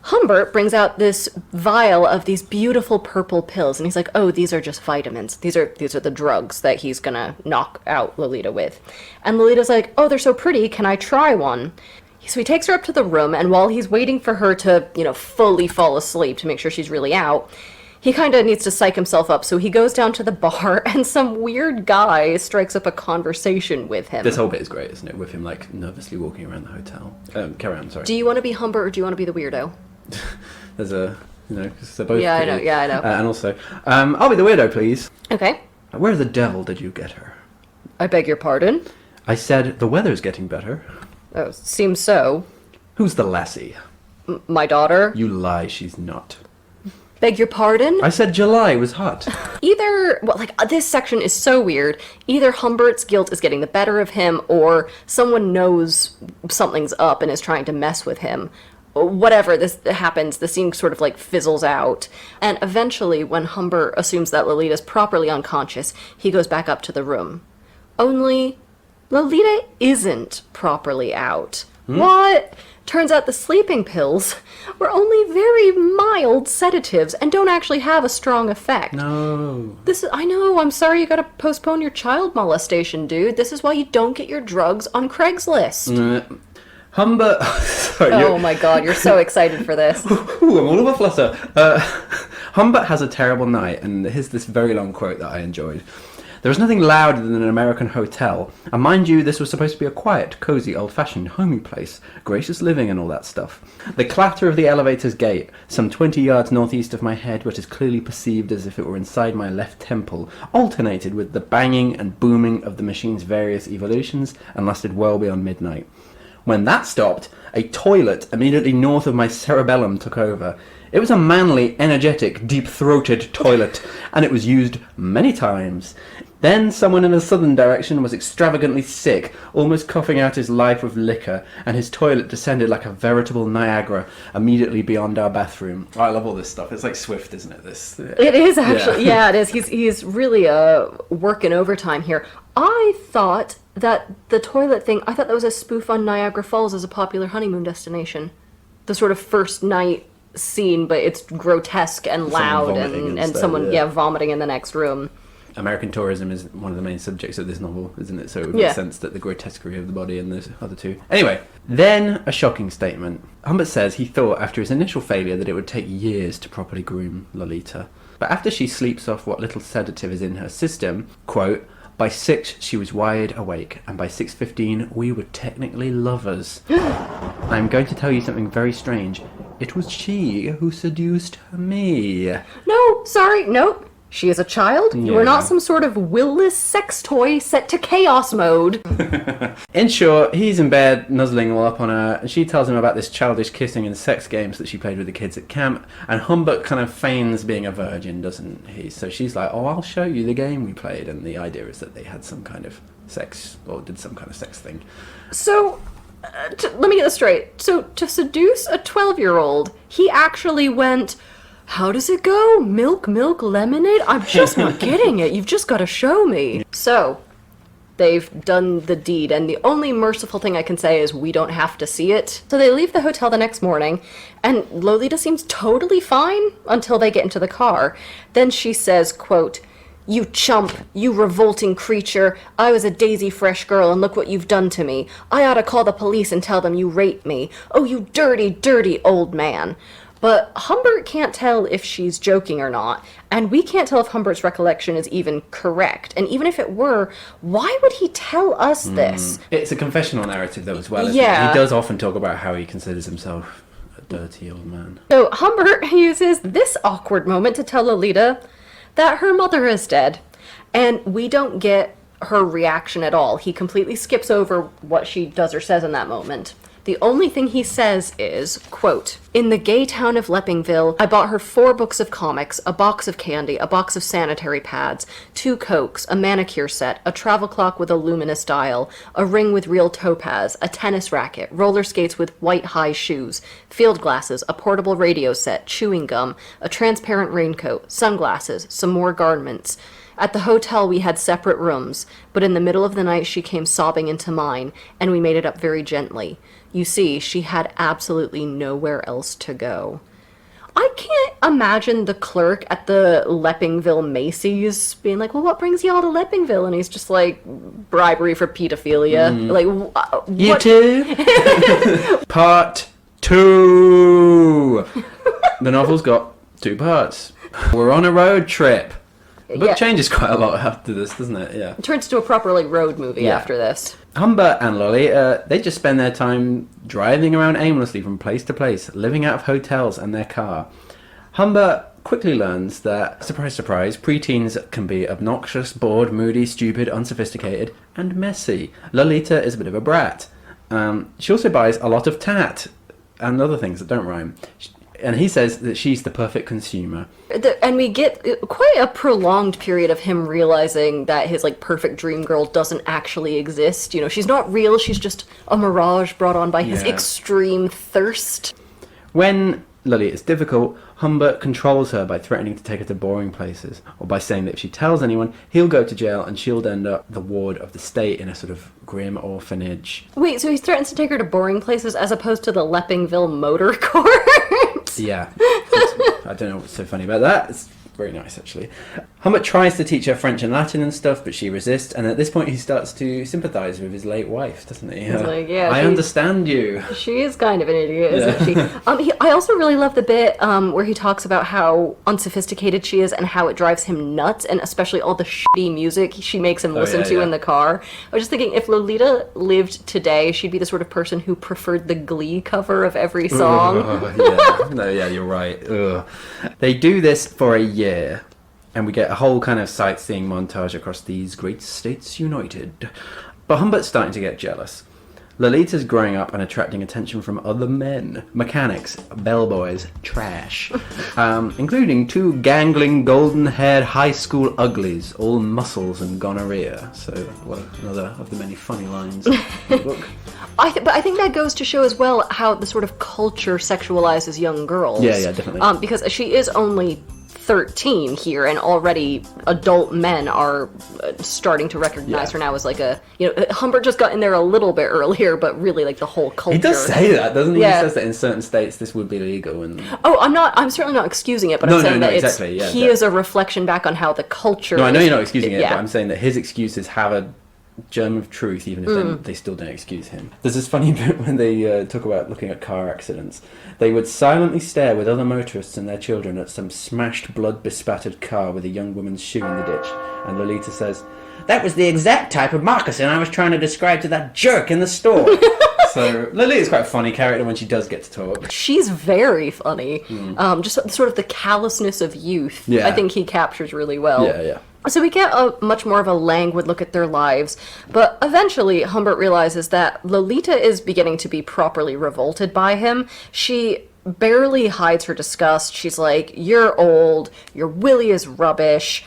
Speaker 2: Humbert brings out this vial of these beautiful purple pills, and he's like, "Oh, these are just vitamins. These are the drugs that he's gonna knock out Lolita with." And Lolita's like, "Oh, they're so pretty. Can I try one?" So he takes her up to the room, and while he's waiting for her to, fully fall asleep to make sure she's really out, He kind of needs to psych himself up, so he goes down to the bar, and some weird guy strikes up a conversation with him.
Speaker 1: This whole bit is great, isn't it? With him, like, nervously walking around the hotel. Carry on, sorry.
Speaker 2: Do you want to be Humbert, or do you want to be the weirdo?
Speaker 1: There's a, because they're both
Speaker 2: Yeah,
Speaker 1: pretty.
Speaker 2: I know.
Speaker 1: And also, I'll be the weirdo, please.
Speaker 2: Okay.
Speaker 1: Where the devil did you get her?
Speaker 2: I beg your pardon?
Speaker 1: I said, the weather's getting better.
Speaker 2: Oh, seems so.
Speaker 1: Who's the lassie?
Speaker 2: My daughter?
Speaker 1: You lie, she's not.
Speaker 2: Beg your pardon?
Speaker 1: I said July was hot.
Speaker 2: This section is so weird. Either Humbert's guilt is getting the better of him, or someone knows something's up and is trying to mess with him. Whatever this happens, the scene sort of like fizzles out. And eventually, when Humbert assumes that Lolita's properly unconscious, he goes back up to the room. Only, Lolita isn't properly out. What? Turns out the sleeping pills were only very mild sedatives and don't actually have a strong effect.
Speaker 1: No.
Speaker 2: I know, I'm sorry you gotta postpone your child molestation, dude. This is why you don't get your drugs on Craigslist.
Speaker 1: Humbert... Sorry,
Speaker 2: oh my god, you're so excited for this.
Speaker 1: Ooh, I'm all of a flutter. Humbert has a terrible night, and here's this very long quote that I enjoyed. There was nothing louder than an American hotel, and mind you, this was supposed to be a quiet, cosy, old-fashioned, homey place, gracious living and all that stuff. The clatter of the elevator's gate, some 20 yards northeast of my head, but as clearly perceived as if it were inside my left temple, alternated with the banging and booming of the machine's various evolutions, and lasted well beyond midnight. When that stopped, a toilet immediately north of my cerebellum took over. It was a manly, energetic, deep-throated toilet, and it was used many times. Then someone in a southern direction was extravagantly sick, almost coughing out his life with liquor, and his toilet descended like a veritable Niagara immediately beyond our bathroom. Oh, I love all this stuff. It's like Swift, isn't it? This.
Speaker 2: It is actually. Yeah, it is. He's really working overtime here. I thought that the toilet thing, I thought that was a spoof on Niagara Falls as a popular honeymoon destination. The sort of first night scene, but it's grotesque and loud, and someone vomiting in the next room.
Speaker 1: American tourism is one of the main subjects of this novel, isn't it? So it would make sense that the grotesquerie of the body and the other two. Anyway, then a shocking statement. Humbert says he thought after his initial failure that it would take years to properly groom Lolita. But after she sleeps off what little sedative is in her system, quote, by 6 she was wide awake, and by 6:15 we were technically lovers. I'm going to tell you something very strange. It was she who seduced me.
Speaker 2: No, sorry, nope. She is a child. You are not some sort of will-less sex toy set to chaos mode.
Speaker 1: In short, he's in bed, nuzzling all up on her, and she tells him about this childish kissing and sex games that she played with the kids at camp, and Humbert kind of feigns being a virgin, doesn't he? So she's like, oh, I'll show you the game we played, and the idea is that they had some kind of sex, or did some kind of sex thing.
Speaker 2: So, let me get this straight. So, to seduce a 12-year-old, he actually went... How does it go? Milk, lemonade? I'm just not getting it. You've just got to show me. So, they've done the deed, and the only merciful thing I can say is we don't have to see it. So they leave the hotel the next morning, and Lolita seems totally fine until they get into the car. Then she says, quote, "You chump, you revolting creature. I was a daisy fresh girl, and look what you've done to me. I ought to call the police and tell them you raped me. Oh, you dirty, dirty old man." But Humbert can't tell if she's joking or not, and we can't tell if Humbert's recollection is even correct. And even if it were, why would he tell us this?
Speaker 1: It's a confessional narrative, though, as well, isn't it? He does often talk about how he considers himself a dirty old man.
Speaker 2: So Humbert uses this awkward moment to tell Lolita that her mother is dead, and we don't get her reaction at all. He completely skips over what she does or says in that moment. The only thing he says is, quote, "In the gay town of Leppingville, I bought her 4 books of comics, a box of candy, a box of sanitary pads, 2 Cokes, a manicure set, a travel clock with a luminous dial, a ring with real topaz, a tennis racket, roller skates with white high shoes, field glasses, a portable radio set, chewing gum, a transparent raincoat, sunglasses, some more garments. At the hotel we had separate rooms, but in the middle of the night she came sobbing into mine, and we made it up very gently. You see, she had absolutely nowhere else to go." I can't imagine the clerk at the Leppingville Macy's being like, "Well, what brings y'all to Leppingville?" And he's just like, "Bribery for pedophilia." Like,
Speaker 1: You
Speaker 2: what?
Speaker 1: too? Part 2. The novel's got 2 parts. We're on a road trip. The book
Speaker 2: Yeah.
Speaker 1: changes quite a lot after this, doesn't it? Yeah.
Speaker 2: It turns into a proper like road movie
Speaker 1: Yeah.
Speaker 2: after this.
Speaker 1: Humbert and Lolita, they just spend their time driving around aimlessly from place to place, living out of hotels and their car. Humbert quickly learns that, surprise, surprise, preteens can be obnoxious, bored, moody, stupid, unsophisticated, and messy. Lolita is a bit of a brat. She also buys a lot of tat and other things that don't rhyme. And he says that she's the perfect consumer.
Speaker 2: And we get quite a prolonged period of him realizing that his like perfect dream girl doesn't actually exist. You know, she's not real, she's just a mirage brought on by his
Speaker 1: Yeah.
Speaker 2: extreme thirst.
Speaker 1: When Lolita is difficult, Humbert controls her by threatening to take her to boring places, or by saying that if she tells anyone, he'll go to jail and she'll end up the ward of the state in a sort of grim orphanage.
Speaker 2: Wait, so he threatens to take her to boring places as opposed to the Leppingville Motor Court?
Speaker 1: Yeah. I don't know what's so funny about that. It's very nice, actually. Humbert tries to teach her French and Latin and stuff, but she resists, and at this point he starts to sympathise with his late wife, doesn't he?
Speaker 2: He's like, yeah,
Speaker 1: I understand you.
Speaker 2: She is kind of an idiot, isn't she? I also really love the bit where he talks about how unsophisticated she is and how it drives him nuts, and especially all the shitty music she makes him listen to in the car. I was just thinking, if Lolita lived today, she'd be the sort of person who preferred the Glee cover of every song.
Speaker 1: You're right. Ugh. They do this for a year. And we get a whole kind of sightseeing montage across these great states united. But Humbert's starting to get jealous. Lolita's growing up and attracting attention from other men. Mechanics, bellboys, trash. Including two gangling, golden-haired high school uglies, all muscles and gonorrhea. So, another of the many funny lines in the book.
Speaker 2: But I think that goes to show as well how the sort of culture sexualizes young girls.
Speaker 1: Yeah, definitely.
Speaker 2: Because she is only 13 here, and already adult men are starting to recognize her now as like a, Humbert just got in there a little bit earlier, but really like the whole culture.
Speaker 1: He does say that, doesn't he?
Speaker 2: Yeah.
Speaker 1: He says that in certain states this would be legal. And
Speaker 2: I'm certainly not excusing it, but I'm saying that
Speaker 1: exactly,
Speaker 2: he is a reflection back on how the culture.
Speaker 1: No, I know you're not excusing it, but I'm saying that his excuses have a germ of truth, even if they still don't excuse him. There's this funny bit when they talk about looking at car accidents. They would silently stare with other motorists and their children at some smashed, blood-bespattered car with a young woman's shoe in the ditch. And Lolita says, "That was the exact type of moccasin I was trying to describe to that jerk in the store." So Lolita's quite a funny character when she does get to talk.
Speaker 2: She's very funny. Just sort of the callousness of youth.
Speaker 1: Yeah.
Speaker 2: I think he captures really well.
Speaker 1: Yeah.
Speaker 2: So we get a much more of a languid look at their lives, but eventually Humbert realizes that Lolita is beginning to be properly revolted by him. She barely hides her disgust. She's like, "You're old, your Willie is rubbish."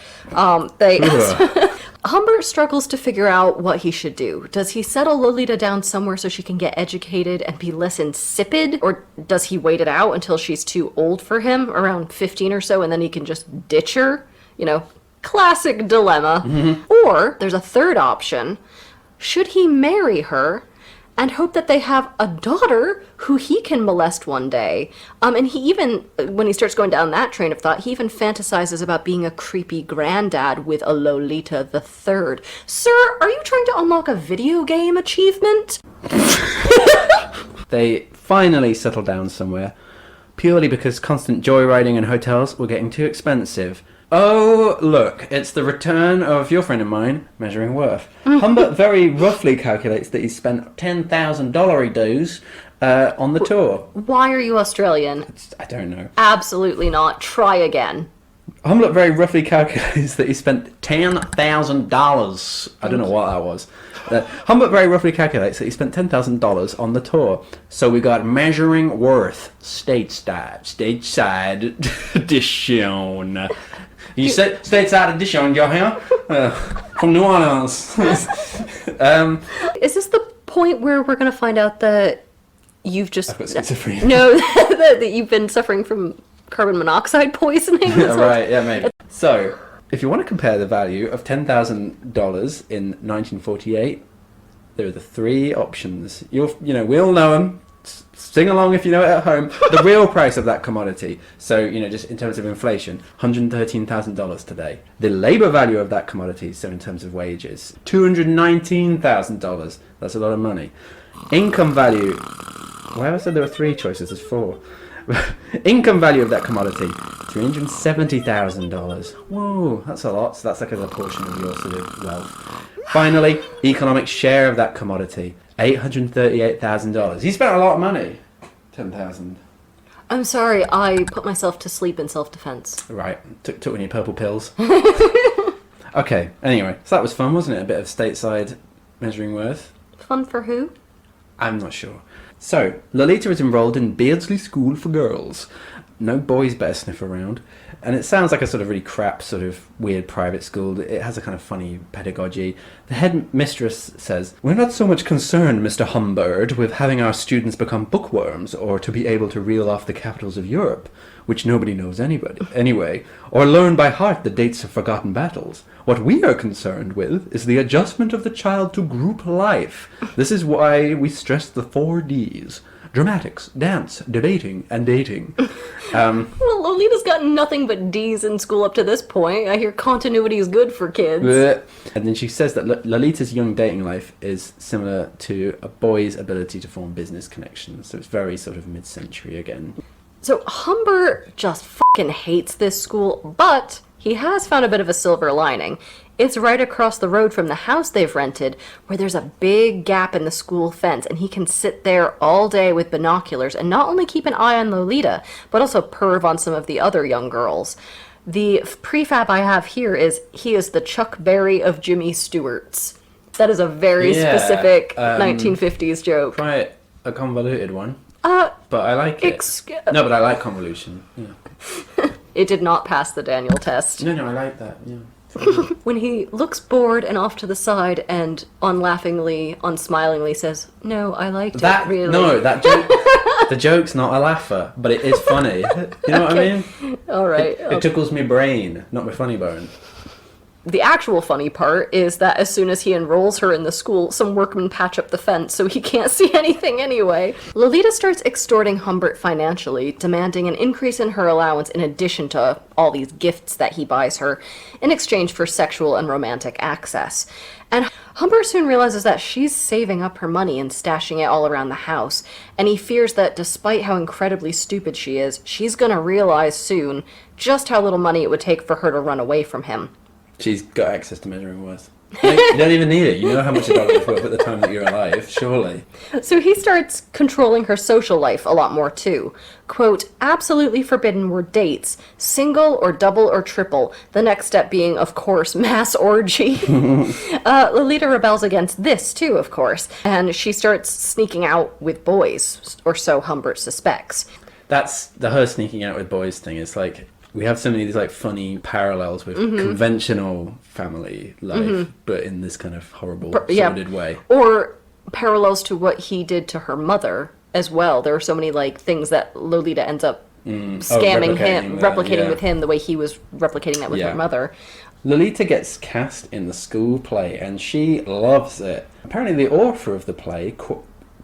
Speaker 2: Humbert struggles to figure out what he should do. Does he settle Lolita down somewhere so she can get educated and be less insipid? Or does he wait it out until she's too old for him, around 15 or so, and then he can just ditch her? Classic dilemma. Or there's a third option. Should he marry her and hope that they have a daughter who he can molest one day? And he even, when he starts going down that train of thought, he even fantasizes about being a creepy granddad with a Lolita the Third. Sir, are you trying to unlock a video game achievement?
Speaker 1: They finally settle down somewhere, purely because constant joyriding and hotels were getting too expensive. Oh, look, it's the return of your friend of mine, Measuring Worth. Humbert very roughly calculates that he spent $10,000 dues on the tour.
Speaker 2: Why are you Australian?
Speaker 1: I don't know.
Speaker 2: Absolutely not. Try again.
Speaker 1: Humbert very roughly calculates that he spent $10,000. I don't know what that was. Humbert very roughly calculates that he spent $10,000 on the tour. So we got Measuring Worth stateside edition. You said stateside edition, you're here? From New Orleans.
Speaker 2: Is this the point where we're going to find out that you've just...
Speaker 1: I've got schizophrenia.
Speaker 2: No, that you've been suffering from carbon monoxide poisoning?
Speaker 1: Right, yeah, maybe. So, if you want to compare the value of $10,000 in 1948, there are the three options. We all know them. Sing along if you know it at home. The real price of that commodity. So, just in terms of inflation, $113,000 today. The labour value of that commodity, so in terms of wages, $219,000. That's a lot of money. Income value. Well, I said there were three choices. There's four. Income value of that commodity, $370,000. Whoa, that's a lot. So that's like a portion of your sort of wealth. Finally, economic share of that commodity, $838,000. He spent a lot of money. 10,000.
Speaker 2: I'm sorry, I put myself to sleep in self-defense.
Speaker 1: Right, took one of your purple pills. Okay, anyway, so that was fun, wasn't it? A bit of stateside measuring worth.
Speaker 2: Fun for who?
Speaker 1: I'm not sure. So, Lolita is enrolled in Beardsley School for Girls. No boys better sniff around. And it sounds like a sort of really crap, sort of weird private school. It has a kind of funny pedagogy. The head mistress says, "We're not so much concerned, Mr. Humbird, with having our students become bookworms or to be able to reel off the capitals of Europe, which nobody knows anyway, or learn by heart the dates of forgotten battles. What we are concerned with is the adjustment of the child to group life. This is why we stress the 4 Ds. Dramatics, dance, debating, and dating."
Speaker 2: Well, Lolita's gotten nothing but D's in school up to this point. I hear continuity is good for kids.
Speaker 1: And then she says that Lolita's young dating life is similar to a boy's ability to form business connections. So it's very sort of mid-century again.
Speaker 2: So Humbert just fucking hates this school, but he has found a bit of a silver lining. It's right across the road from the house they've rented, where there's a big gap in the school fence, and he can sit there all day with binoculars and not only keep an eye on Lolita, but also perv on some of the other young girls. The prefab I have here is, he is the Chuck Berry of Jimmy Stewart's. That is a very specific 1950s joke.
Speaker 1: Quite a convoluted one. But I like it. No, but I like convolution. Yeah.
Speaker 2: It did not pass the Daniel test.
Speaker 1: No, I like that. Yeah.
Speaker 2: When he looks bored and off to the side and unlaughingly, unsmilingly says, "No, I liked it, really."
Speaker 1: No, that joke, the joke's not a laugher, but it is funny. You know what I mean?
Speaker 2: All right.
Speaker 1: It tickles my brain, not my funny bone.
Speaker 2: The actual funny part is that as soon as he enrolls her in the school, some workmen patch up the fence so he can't see anything anyway. Lolita starts extorting Humbert financially, demanding an increase in her allowance in addition to all these gifts that he buys her, in exchange for sexual and romantic access. And Humbert soon realizes that she's saving up her money and stashing it all around the house, and he fears that despite how incredibly stupid she is, she's gonna realize soon just how little money it would take for her to run away from him.
Speaker 1: She's got access to measuring worth. You don't even need it. You know how much a dollar is worth at the time that you're alive, surely.
Speaker 2: So he starts controlling her social life a lot more too. Quote, "Absolutely forbidden were dates, single or double or triple. The next step being, of course, mass orgy." Lolita rebels against this too, of course, and she starts sneaking out with boys, or so Humbert suspects.
Speaker 1: That's the her sneaking out with boys thing. It's like, we have so many of these like funny parallels with conventional family life, but in this kind of horrible, sordid way.
Speaker 2: Or parallels to what he did to her mother as well. There are so many like things that Lolita ends up replicating with him the way he was replicating that with her mother.
Speaker 1: Lolita gets cast in the school play and she loves it. Apparently the author of the play,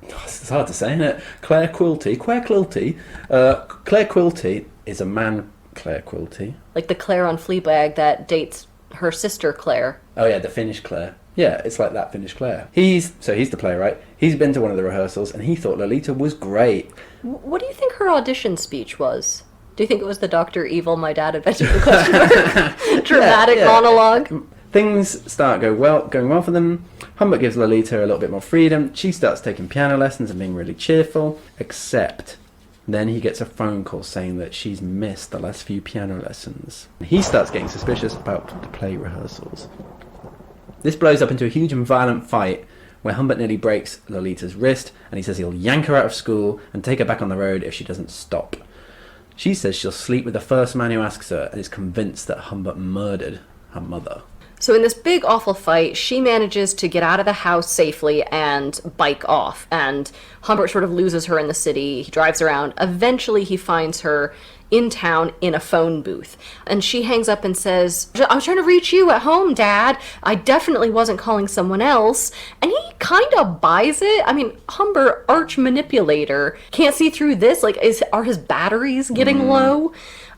Speaker 1: it's hard to say, isn't it? Claire Quilty is a man. Claire Quilty.
Speaker 2: Like the Claire on Fleabag that dates her sister Claire.
Speaker 1: Oh yeah, the Finnish Claire. Yeah, it's like that Finnish Claire. He's the playwright. He's been to one of the rehearsals and he thought Lolita was great.
Speaker 2: What do you think her audition speech was? Do you think it was the Dr. Evil, my dad invented the question mark dramatic monologue?
Speaker 1: Things start going well for them. Humbert gives Lolita a little bit more freedom. She starts taking piano lessons and being really cheerful, except then he gets a phone call saying that she's missed the last few piano lessons. He starts getting suspicious about the play rehearsals. This blows up into a huge and violent fight where Humbert nearly breaks Lolita's wrist, and he says he'll yank her out of school and take her back on the road if she doesn't stop. She says she'll sleep with the first man who asks her and is convinced that Humbert murdered her mother.
Speaker 2: So in this big awful fight, she manages to get out of the house safely and bike off. And Humbert sort of loses her in the city. He drives around. Eventually he finds her in town in a phone booth. And she hangs up and says, "I was trying to reach you at home, Dad. I definitely wasn't calling someone else." And he kind of buys it. I mean, Humbert, arch manipulator, can't see through this. Like, are his batteries getting low?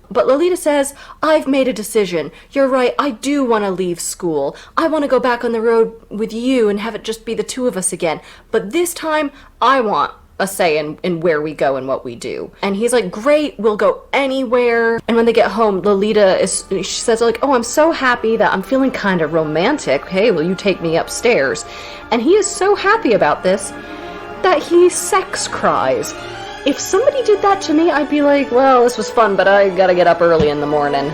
Speaker 2: But Lolita says, "I've made a decision. You're right, I do want to leave school. I want to go back on the road with you and have it just be the two of us again. But this time, I want a say in where we go and what we do. And he's like, great, we'll go anywhere. And when they get home, she says like, oh, I'm so happy that I'm feeling kind of romantic. Hey, will you take me upstairs? And he is so happy about this that he sex cries. If somebody did that to me, I'd be like, well, this was fun, but I gotta get up early in the morning.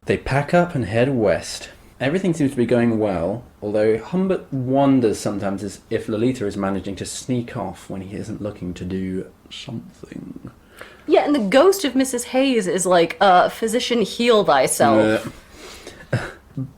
Speaker 1: They pack up and head west. Everything seems to be going well, although Humbert wonders sometimes as if Lolita is managing to sneak off when he isn't looking to do something.
Speaker 2: Yeah, and the ghost of Mrs. Hayes is like, physician, heal thyself.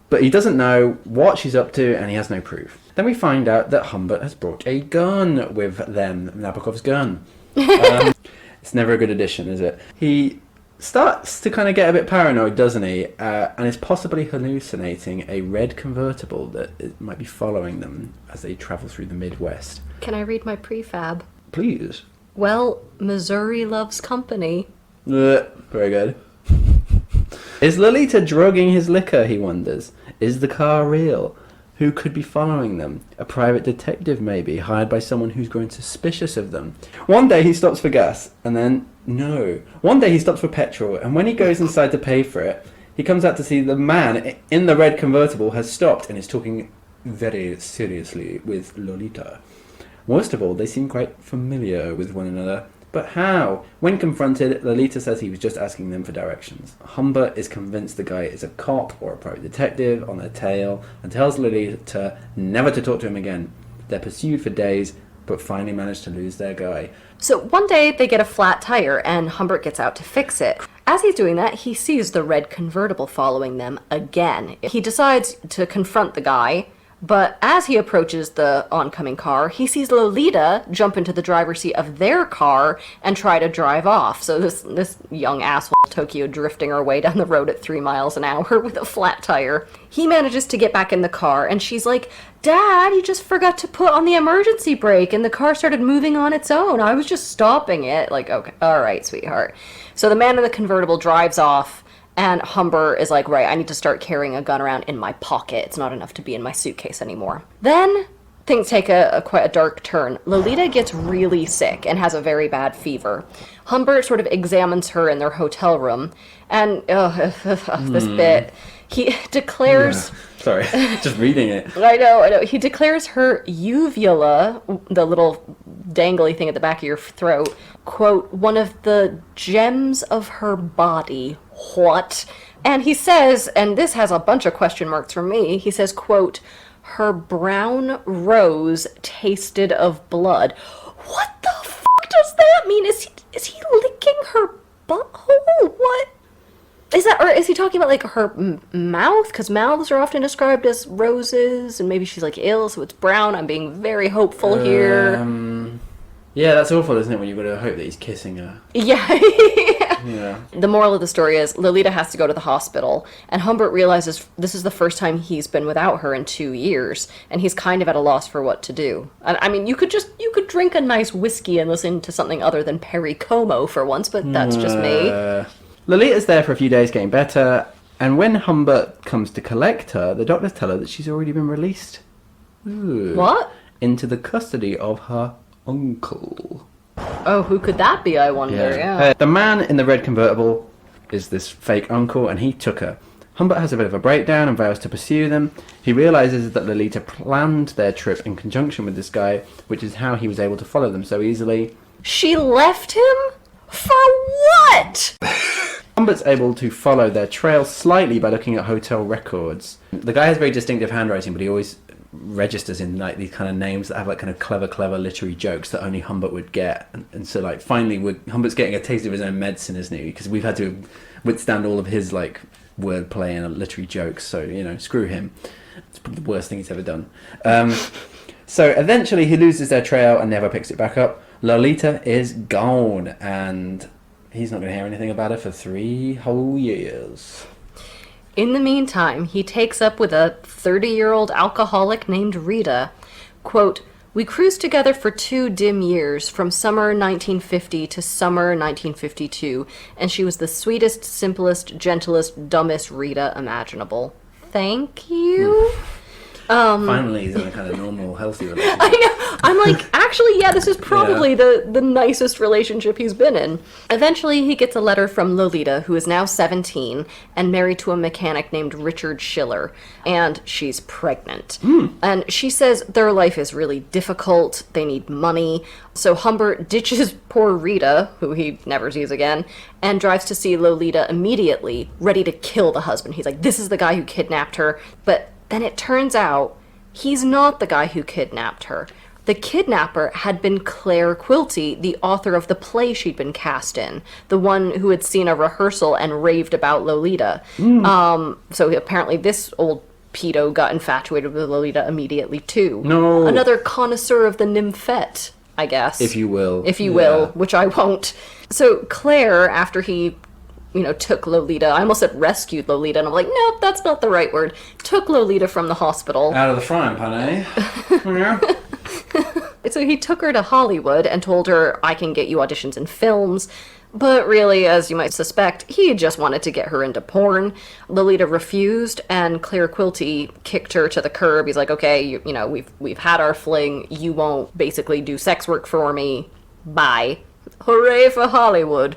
Speaker 1: But he doesn't know what she's up to, and he has no proof. Then we find out that Humbert has brought a gun with them, Nabokov's gun. It's never a good addition, is it? He starts to kind of get a bit paranoid, doesn't he? And is possibly hallucinating a red convertible that it might be following them as they travel through the Midwest.
Speaker 2: Can I read my prefab?
Speaker 1: Please.
Speaker 2: Well, Missouri loves company.
Speaker 1: Very good. Is Lolita drugging his liquor, he wonders? Is the car real? Who could be following them? A private detective, maybe, hired by someone who's grown suspicious of them. One day he stops for gas, and then, no. One day he stops for petrol, and when he goes inside to pay for it, he comes out to see the man in the red convertible has stopped and is talking very seriously with Lolita. Worst of all, they seem quite familiar with one another. But how? When confronted, Lolita says he was just asking them for directions. Humbert is convinced the guy is a cop or a private detective on their tail and tells Lolita never to talk to him again. They're pursued for days, but finally manage to lose their guy.
Speaker 2: So one day they get a flat tire and Humbert gets out to fix it. As he's doing that, he sees the red convertible following them again. He decides to confront the guy, but as he approaches the oncoming car, he sees Lolita jump into the driver's seat of their car and try to drive off. So this young asshole Tokyo drifting her way down the road at 3 miles an hour with a flat tire. He manages to get back in the car, and she's like, Dad, you just forgot to put on the emergency brake, and the car started moving on its own. I was just stopping it. Like, okay, all right, sweetheart. So the man in the convertible drives off, and Humbert is like, right, I need to start carrying a gun around in my pocket. It's not enough to be in my suitcase anymore. Then things take quite a dark turn. Lolita gets really sick and has a very bad fever. Humbert sort of examines her in their hotel room, and this bit, he declares...
Speaker 1: Yeah. Sorry, just reading it.
Speaker 2: I know. He declares her uvula, the little dangly thing at the back of your throat, quote, one of the gems of her body. What? And he says, and this has a bunch of question marks from me, he says, quote, her brown rose tasted of blood. What the fuck does that mean? Is he licking her butthole? What? Is that, or is he talking about, like, her mouth? Because mouths are often described as roses, and maybe she's, like, ill, so it's brown. I'm being very hopeful here.
Speaker 1: Yeah, that's awful, isn't it, when you've got to hope that he's kissing her?
Speaker 2: Yeah.
Speaker 1: Yeah.
Speaker 2: The moral of the story is Lolita has to go to the hospital, and Humbert realizes this is the first time he's been without her in 2 years, and he's kind of at a loss for what to do. I mean, you could drink a nice whiskey and listen to something other than Perry Como for once, but that's just me.
Speaker 1: Lolita's there for a few days getting better, and when Humbert comes to collect her, the doctors tell her that she's already been released. Ooh.
Speaker 2: What?
Speaker 1: Into the custody of her uncle.
Speaker 2: Oh, who could that be, I wonder, yeah.
Speaker 1: The man in the red convertible is this fake uncle, and he took her. Humbert has a bit of a breakdown and vows to pursue them. He realises that Lolita planned their trip in conjunction with this guy, which is how he was able to follow them so easily.
Speaker 2: She left him? For what?
Speaker 1: Humbert's able to follow their trail slightly by looking at hotel records. The guy has very distinctive handwriting, but he always registers in like these kind of names that have like kind of clever literary jokes that only Humbert would get. And so like finally Humbert's getting a taste of his own medicine, isn't he? Because we've had to withstand all of his like wordplay and literary jokes, so you know, screw him. It's probably the worst thing he's ever done. So eventually he loses their trail and never picks it back up. Lolita is gone, and he's not going to hear anything about her for 3 whole years.
Speaker 2: In the meantime, he takes up with a 30-year-old alcoholic named Rita. Quote, we cruised together for 2 dim years, from summer 1950 to summer 1952, and she was the sweetest, simplest, gentlest, dumbest Rita imaginable. Thank you?
Speaker 1: Finally, he's in a kind of normal, healthy relationship.
Speaker 2: I know. I'm like, actually, yeah, this is probably the nicest relationship he's been in. Eventually, he gets a letter from Lolita, who is now 17 and married to a mechanic named Richard Schiller, and she's pregnant. And she says their life is really difficult, they need money, so Humbert ditches poor Rita, who he never sees again, and drives to see Lolita immediately, ready to kill the husband. He's like, this is the guy who kidnapped her, but then it turns out he's not the guy who kidnapped her. The kidnapper had been Claire Quilty, the author of the play she'd been cast in, the one who had seen a rehearsal and raved about Lolita. So apparently this old pedo got infatuated with Lolita immediately too.
Speaker 1: No.
Speaker 2: Another connoisseur of the nymphette, I guess.
Speaker 1: If you will.
Speaker 2: If you will, which I won't. So Claire, after he took Lolita. I almost said rescued Lolita, and I'm like, nope, that's not the right word. Took Lolita from the hospital.
Speaker 1: Out of the frying pan, eh? Yeah.
Speaker 2: So he took her to Hollywood and told her, I can get you auditions in films. But really, as you might suspect, he just wanted to get her into porn. Lolita refused, and Claire Quilty kicked her to the curb. He's like, okay, we've had our fling. You won't basically do sex work for me. Bye. Hooray for Hollywood.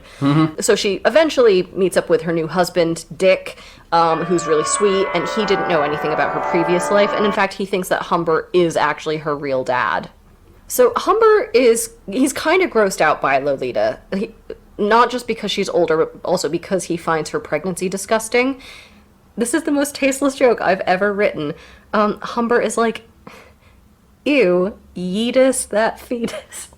Speaker 2: So she eventually meets up with her new husband, Dick, who's really sweet, and he didn't know anything about her previous life, and in fact he thinks that Humbert is actually her real dad. So Humbert he's kind of grossed out by Lolita, not just because she's older, but also because he finds her pregnancy disgusting. This is the most tasteless joke I've ever written. Humbert is like, ew, yeetus that fetus.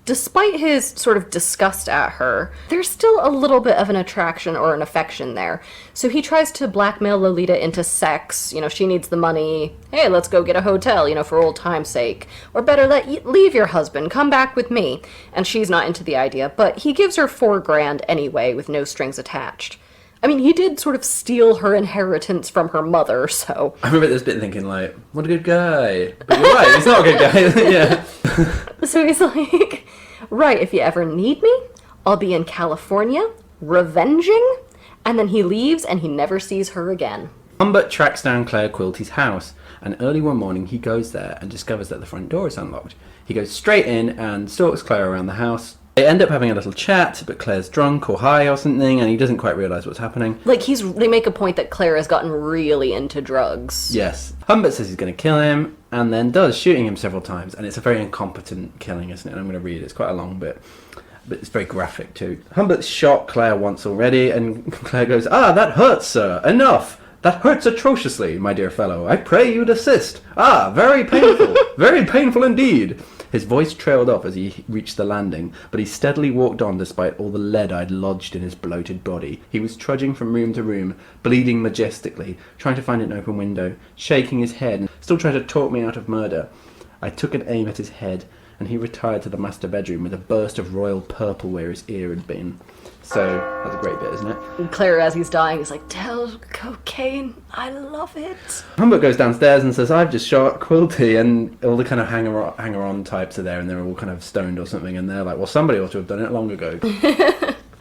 Speaker 2: Despite his sort of disgust at her, there's still a little bit of an attraction or an affection there. So he tries to blackmail Lolita into sex. She needs the money. Hey, let's go get a hotel, for old time's sake. Or better, leave your husband, come back with me. And she's not into the idea, but he gives her $4,000 anyway with no strings attached. I mean, he did sort of steal her inheritance from her mother, so...
Speaker 1: I remember this bit thinking, like, what a good guy. But you're right, he's not a good guy. Yeah.
Speaker 2: So he's like, right, if you ever need me, I'll be in California, revenging, and then he leaves and he never sees her again.
Speaker 1: Humbert tracks down Claire Quilty's house, and early one morning he goes there and discovers that the front door is unlocked. He goes straight in and stalks Claire around the house. They end up having a little chat, but Claire's drunk or high or something, and he doesn't quite realise what's happening.
Speaker 2: They make a point that Claire has gotten really into drugs.
Speaker 1: Yes. Humbert says he's going to kill him, and then does, shooting him several times, and it's a very incompetent killing, isn't it? And I'm going to read it. It's quite a long bit, but it's very graphic too. Humbert's shot Claire once already, and Claire goes, that hurts, sir. Enough. That hurts atrociously, my dear fellow. I pray you desist. Very painful. Very painful indeed. His voice trailed off as he reached the landing, but he steadily walked on despite all the lead I'd lodged in his bloated body. He was trudging from room to room, bleeding majestically, trying to find an open window, shaking his head, and still trying to talk me out of murder. I took an aim at his head, and he retired to the master bedroom with a burst of royal purple where his ear had been. So, that's a great bit, isn't it?
Speaker 2: And Claire, as he's dying, is like, tell cocaine, I love it.
Speaker 1: Humbert goes downstairs and says, I've just shot Quilty, and all the kind of hanger-on types are there, and they're all kind of stoned or something, and they're like, well, somebody ought to have done it long ago.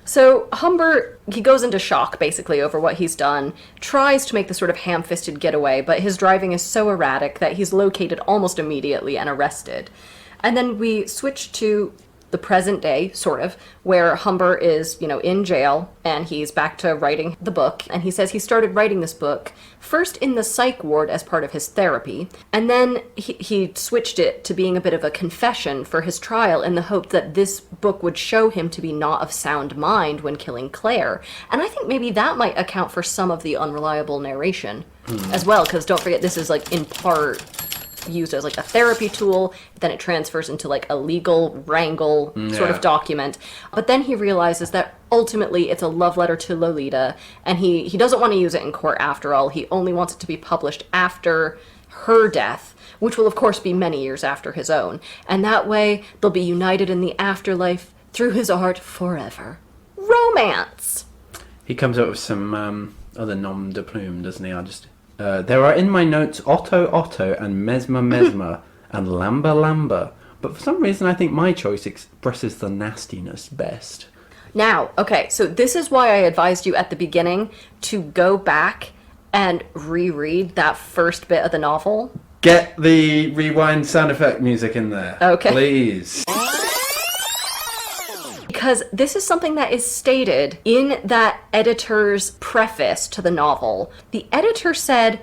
Speaker 2: So Humbert, he goes into shock, basically, over what he's done, tries to make the sort of ham-fisted getaway, but his driving is so erratic that he's located almost immediately and arrested. And then we switch to the present day, sort of, where Humbert is, in jail, and he's back to writing the book, and he says he started writing this book first in the psych ward as part of his therapy, and then he switched it to being a bit of a confession for his trial in the hope that this book would show him to be not of sound mind when killing Claire. And I think maybe that might account for some of the unreliable narration as well, because don't forget, this is in part used as a therapy tool, then it transfers into a legal wrangle sort of document. But then he realizes that ultimately it's a love letter to Lolita, and he doesn't want to use it in court after all. He only wants it to be published after her death, which will of course be many years after his own. And that way they'll be united in the afterlife through his art forever. Romance! He
Speaker 1: comes up with some other nom de plume, doesn't he? There are in my notes Otto and Mesmer and Lamba, but for some reason I think my choice expresses the nastiness best.
Speaker 2: Now, okay, so this is why I advised you at the beginning to go back and reread that first bit of the novel,
Speaker 1: Get the rewind sound effect music in there.
Speaker 2: Okay.
Speaker 1: Please.
Speaker 2: Because this is something that is stated in that editor's preface to the novel. The editor said,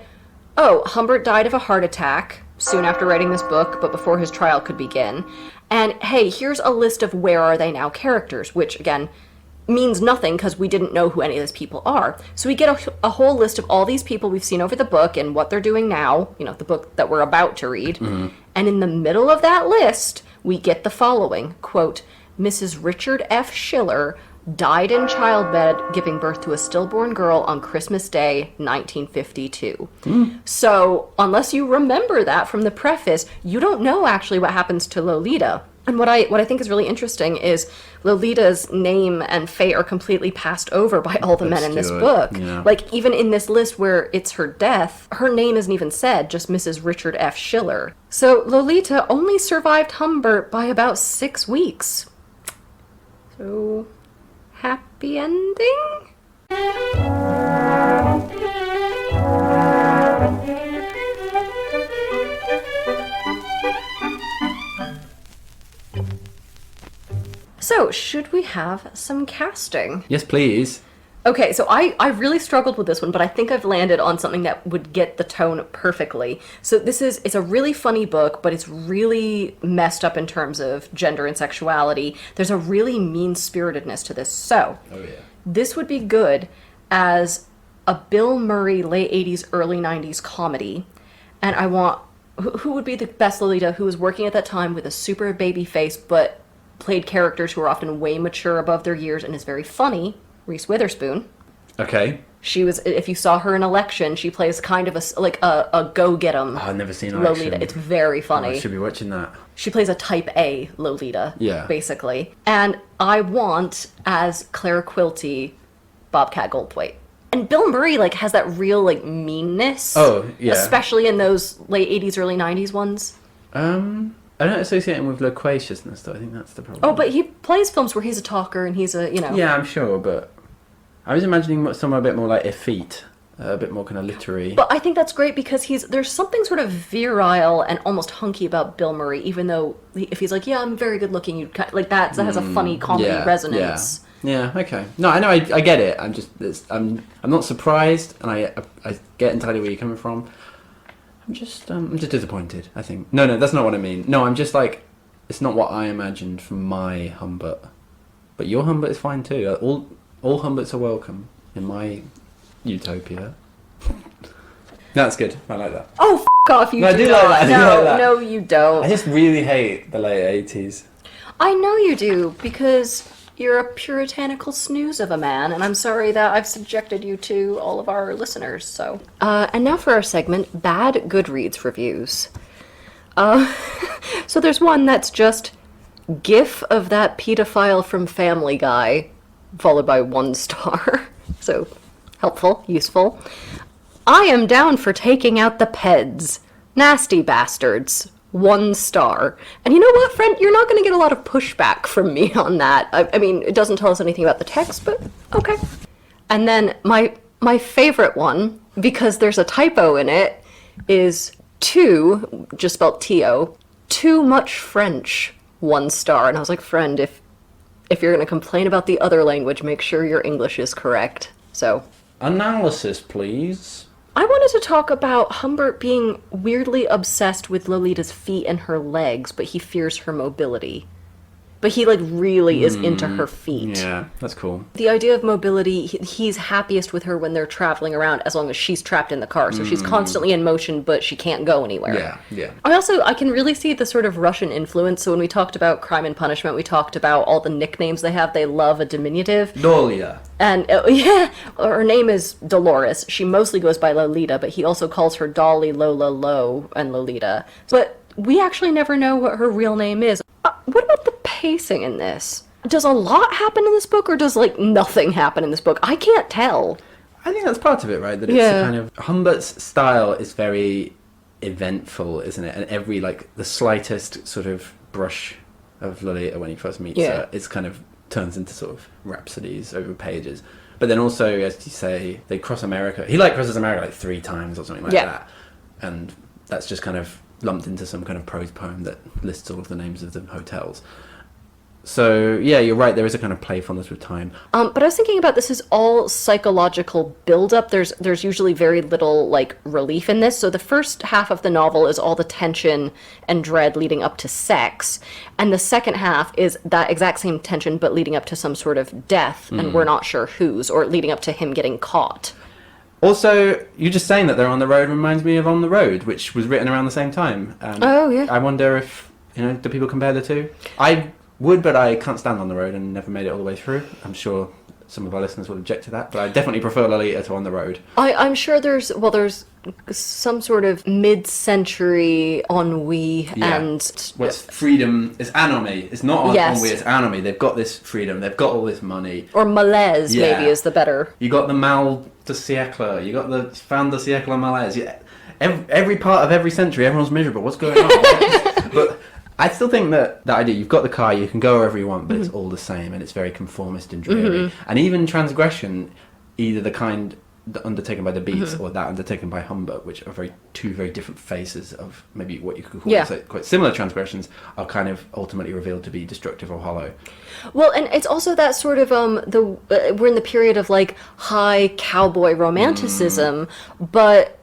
Speaker 2: oh, Humbert died of a heart attack soon after writing this book, but before his trial could begin. And hey, here's a list of where are they now characters, which again means nothing because we didn't know who any of these people are. So we get a whole list of all these people we've seen over the book and what they're doing now, you know, the book that we're about to read. Mm-hmm. And in the middle of that list, we get the following, quote, Mrs. Richard F. Schiller died in childbed giving birth to a stillborn girl on Christmas Day, 1952. So, unless you remember that from the preface, you don't know actually what happens to Lolita. And what I think is really interesting is Lolita's name and fate are completely passed over by all the men in this book.
Speaker 1: Yeah.
Speaker 2: Like, even in this list where it's her death, her name isn't even said, just Mrs. Richard F. Schiller. So, Lolita only survived Humbert by about 6 weeks. So, happy ending? So, should we have some casting?
Speaker 1: Yes, please.
Speaker 2: Okay, so I really struggled with this one, but I think I've landed on something that would get the tone perfectly. So it's a really funny book, but it's really messed up in terms of gender and sexuality. There's a really mean-spiritedness to this. So, this would be good as a Bill Murray late 80s, early 90s comedy. And I want... Who would be the best Lolita who was working at that time with a super baby face, but played characters who are often way mature above their years and is very funny? Reese Witherspoon.
Speaker 1: Okay.
Speaker 2: She was, if you saw her in Election, she plays kind of a go-get-'em
Speaker 1: I've never seen Election.
Speaker 2: Lolita. It's very funny.
Speaker 1: I should be watching that.
Speaker 2: She plays a type A Lolita,
Speaker 1: Yeah.
Speaker 2: basically. And I want, as Claire Quilty, Bobcat Goldthwait. And Bill Murray, has that real, meanness.
Speaker 1: Oh, yeah.
Speaker 2: Especially in those late 80s, early 90s ones.
Speaker 1: I don't associate him with loquaciousness, though. I think that's the problem.
Speaker 2: Oh, but he plays films where he's a talker and he's a,
Speaker 1: Yeah, I'm sure, but I was imagining somewhere a bit more like effete, a bit more kind of literary.
Speaker 2: But I think that's great because there's something sort of virile and almost hunky about Bill Murray, even though if he's like, yeah, I'm very good looking, that has a funny comedy resonance.
Speaker 1: Yeah, okay. No, I know, I get it. I'm not surprised, and I get entirely where you're coming from. I'm just disappointed, I think. No, that's not what I mean. No, I'm just it's not what I imagined from my Humbert. But your Humbert is fine too. All Humberts are welcome in my utopia. That's good. I like that.
Speaker 2: Oh, off, you
Speaker 1: no,
Speaker 2: do
Speaker 1: I do
Speaker 2: not.
Speaker 1: like that.
Speaker 2: No,
Speaker 1: like that.
Speaker 2: No, you don't.
Speaker 1: I just really hate the late 80s.
Speaker 2: I know you do, because you're a puritanical snooze of a man, and I'm sorry that I've subjected you to all of our listeners, so. And now for our segment, Bad Goodreads Reviews. So there's one that's just GIF of that pedophile from Family Guy, followed by 1 star. So, helpful, useful. I am down for taking out the peds. Nasty bastards. 1 star. And you know what, friend? You're not going to get a lot of pushback from me on that. I mean, it doesn't tell us anything about the text, but okay. And then my favorite one, because there's a typo in it, is too, just spelled T-O, too much French. 1 star. And I was like, friend, if you're going to complain about the other language, make sure your English is correct. So.
Speaker 1: Analysis, please.
Speaker 2: I wanted to talk about Humbert being weirdly obsessed with Lolita's feet and her legs, but he fears her mobility. But he, really is into her feet.
Speaker 1: Yeah, that's cool.
Speaker 2: The idea of mobility, he's happiest with her when they're traveling around, as long as she's trapped in the car. So she's constantly in motion, but she can't go anywhere.
Speaker 1: Yeah.
Speaker 2: I can really see the sort of Russian influence. So when we talked about Crime and Punishment, we talked about all the nicknames they have. They love a diminutive.
Speaker 1: Dolia.
Speaker 2: And, her name is Dolores. She mostly goes by Lolita, but he also calls her Dolly, Lola, Lo, and Lolita. But we actually never know what her real name is. What about the pacing in this? Does a lot happen in this book, or does, nothing happen in this book? I can't tell.
Speaker 1: I think that's part of it, right? That it's a kind of... Humbert's style is very eventful, isn't it? And every, the slightest sort of brush of Lolita when he first meets her, it's kind of turns into sort of rhapsodies over pages. But then also, as you say, they cross America. He, crosses America, 3 times or something like that. And that's just kind of lumped into some kind of prose poem that lists all of the names of the hotels. So, yeah, you're right, there is a kind of playfulness with time.
Speaker 2: But I was thinking about this is all psychological buildup. There's usually very little, like, relief in this. So the first half of the novel is all the tension and dread leading up to sex. And the second half is that exact same tension, but leading up to some sort of death, and we're not sure whose, or leading up to him getting caught.
Speaker 1: Also, you just saying that they're on the road reminds me of On the Road, which was written around the same time.
Speaker 2: Oh, yeah.
Speaker 1: I wonder if, do people compare the two? I would, but I can't stand On the Road and never made it all the way through. I'm sure some of our listeners will object to that, but I definitely prefer Lolita to On the Road.
Speaker 2: I'm sure there's some sort of mid-century ennui and...
Speaker 1: What's freedom? It's anomie. It's not
Speaker 2: Yes.
Speaker 1: ennui, it's anomie. They've got this freedom. They've got all this money.
Speaker 2: Or malaise, maybe, is the better.
Speaker 1: You got the mal de siècle. You got the fin de siècle malaise. Every part of every century, everyone's miserable. What's going on? But I still think that idea, you've got the car, you can go wherever you want, but it's all the same, and it's very conformist and dreary. And even transgression, either the kind undertaken by the Beats or that undertaken by Humbert, which are two very different faces of maybe what you could call quite similar transgressions, are kind of ultimately revealed to be destructive or hollow.
Speaker 2: Well, and it's also that sort of we're in the period of like high cowboy romanticism, but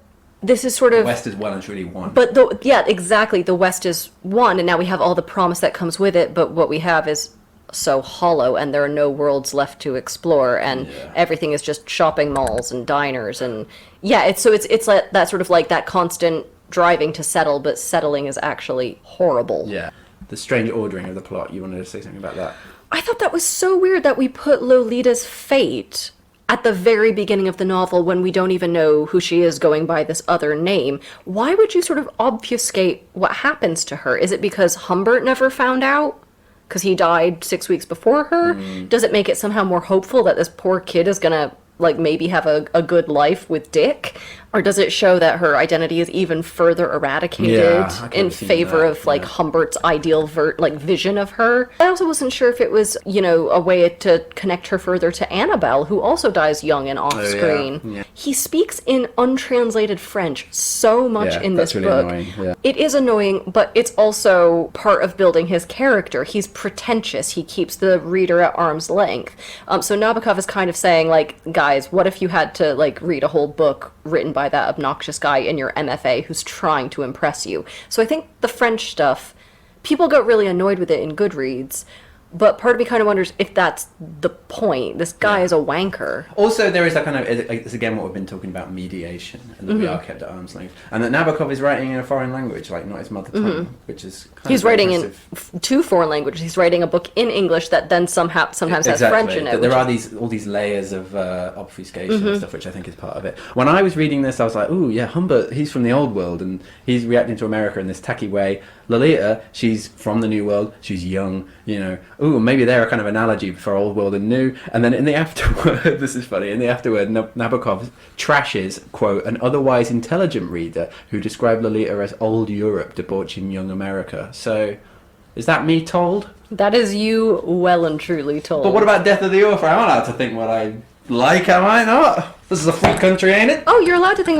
Speaker 2: this is sort of...
Speaker 1: The West is well and truly one.
Speaker 2: But exactly, the West is one, and now we have all the promise that comes with it, but what we have is so hollow, and there are no worlds left to explore, and everything is just shopping malls and diners, and it's like that sort of like that constant driving to settle, but settling is actually horrible.
Speaker 1: Yeah. The strange ordering of the plot. You wanted to say something about that?
Speaker 2: I thought that was so weird that we put Lolita's fate at the very beginning of the novel when we don't even know who she is going by this other name. Why would you sort of obfuscate what happens to her? Is it because Humbert never found out? Because he died 6 weeks before her? Does it make it somehow more hopeful that this poor kid is gonna, like, maybe have a good life with Dick? Or does it show that her identity is even further eradicated in favor of, like, Humbert's ideal vision of her? I also wasn't sure if it was, a way to connect her further to Annabelle, who also dies young and off-screen.
Speaker 1: Yeah.
Speaker 2: He speaks in untranslated French so much in this
Speaker 1: really
Speaker 2: book.
Speaker 1: Annoying. Yeah.
Speaker 2: It is annoying, but it's also part of building his character. He's pretentious. He keeps the reader at arm's length. So Nabokov is kind of saying, like, guys, what if you had to, like, read a whole book written by that obnoxious guy in your MFA who's trying to impress you? So I think the French stuff, people got really annoyed with it in Goodreads, but part of me kind of wonders if that's the point. This guy is a wanker.
Speaker 1: Also, there is that kind of, it's again what we've been talking about, mediation, and that we are kept at arm's length. And that Nabokov is writing in a foreign language, like not his mother tongue, which is kind
Speaker 2: He's
Speaker 1: of
Speaker 2: writing
Speaker 1: impressive.
Speaker 2: in two foreign languages. He's writing a book in English that then sometimes has French in it.
Speaker 1: But there are all these layers of obfuscation and stuff, which I think is part of it. When I was reading this, I was like, ooh, yeah, Humbert, he's from the old world, and he's reacting to America in this tacky way. Lolita, she's from the new world, she's young, ooh, maybe they're a kind of analogy for old world and new. And then in the afterword, this is funny, in the afterword, Nabokov trashes, quote, an otherwise intelligent reader who described Lolita as old Europe debauching young America. So, is that me told?
Speaker 2: That is you well and truly told.
Speaker 1: But what about Death of the Author? I'm allowed to think what I like, am I not? This is a free country, ain't it?
Speaker 2: Oh, you're allowed to think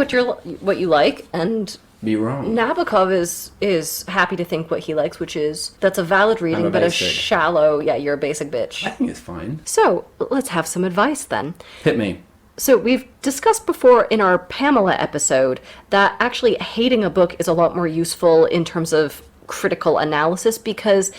Speaker 2: what you like, and
Speaker 1: be wrong.
Speaker 2: Nabokov is happy to think what he likes, which is that's a valid reading, but a shallow. Yeah, you're a basic bitch.
Speaker 1: I think it's fine.
Speaker 2: So let's have some advice then.
Speaker 1: Hit me.
Speaker 2: So we've discussed before in our Pamela episode that actually hating a book is a lot more useful in terms of critical analysis, because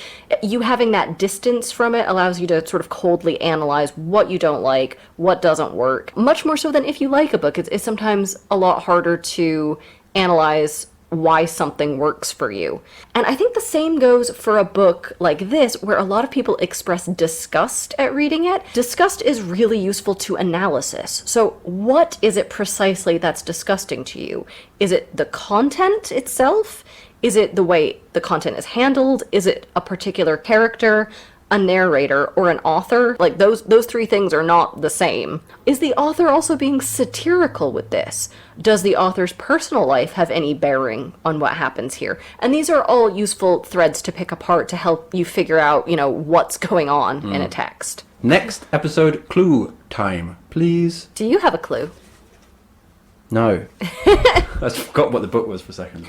Speaker 2: you having that distance from it allows you to sort of coldly analyze what you don't like, what doesn't work, much more so than if you like a book. It's sometimes a lot harder to analyze why something works for you. And I think the same goes for a book like this, where a lot of people express disgust at reading it. Disgust is really useful to analysis. So what is it precisely that's disgusting to you? Is it the content itself? Is it the way the content is handled? Is it a particular character, a narrator, or an author? Like, those three things are not the same. Is the author also being satirical with this? Does the author's personal life have any bearing on what happens here? And these are all useful threads to pick apart to help you figure out, what's going on in a text.
Speaker 1: Next episode, clue time, please.
Speaker 2: Do you have a clue?
Speaker 1: No. I forgot what the book was for a second.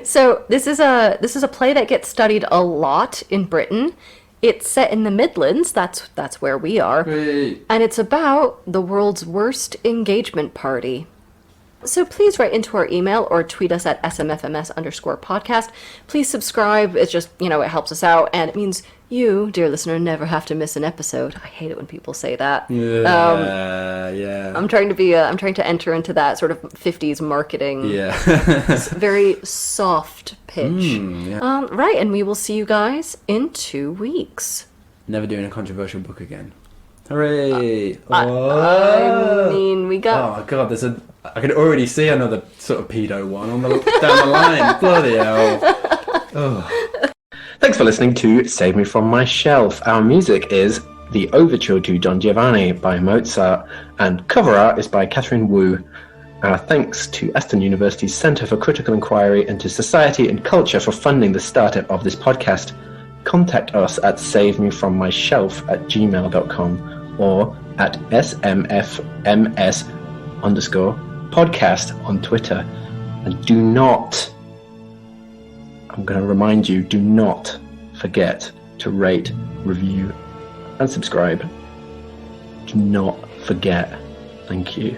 Speaker 2: So this is a play that gets studied a lot in Britain. It's set in the Midlands, that's where we are.
Speaker 1: Wait.
Speaker 2: And it's about the world's worst engagement party. So please write into our email or tweet us at smfms_podcast. Please subscribe. It's just, it helps us out, and it means you, dear listener, never have to miss an episode. I hate it when people say that.
Speaker 1: Yeah.
Speaker 2: I'm trying to enter into that sort of 50s marketing.
Speaker 1: Yeah.
Speaker 2: Very soft pitch. Right, and we will see you guys in 2 weeks.
Speaker 1: Never doing a controversial book again. Hooray!
Speaker 2: I mean, we got...
Speaker 1: Oh god, I can already see another sort of pedo one on down the line. Bloody hell. Oh. Thanks for listening to Save Me From My Shelf. Our music is The Overture to Don Giovanni by Mozart, and cover art is by Catherine Wu. Our thanks to Aston University's Centre for Critical Inquiry into Society and Culture for funding the startup of this podcast. Contact us at savemefrommyshelf@gmail.com or at smfms_podcast on Twitter. And do not, I'm going to remind you, do not forget to rate, review, and subscribe. Do not forget. Thank you.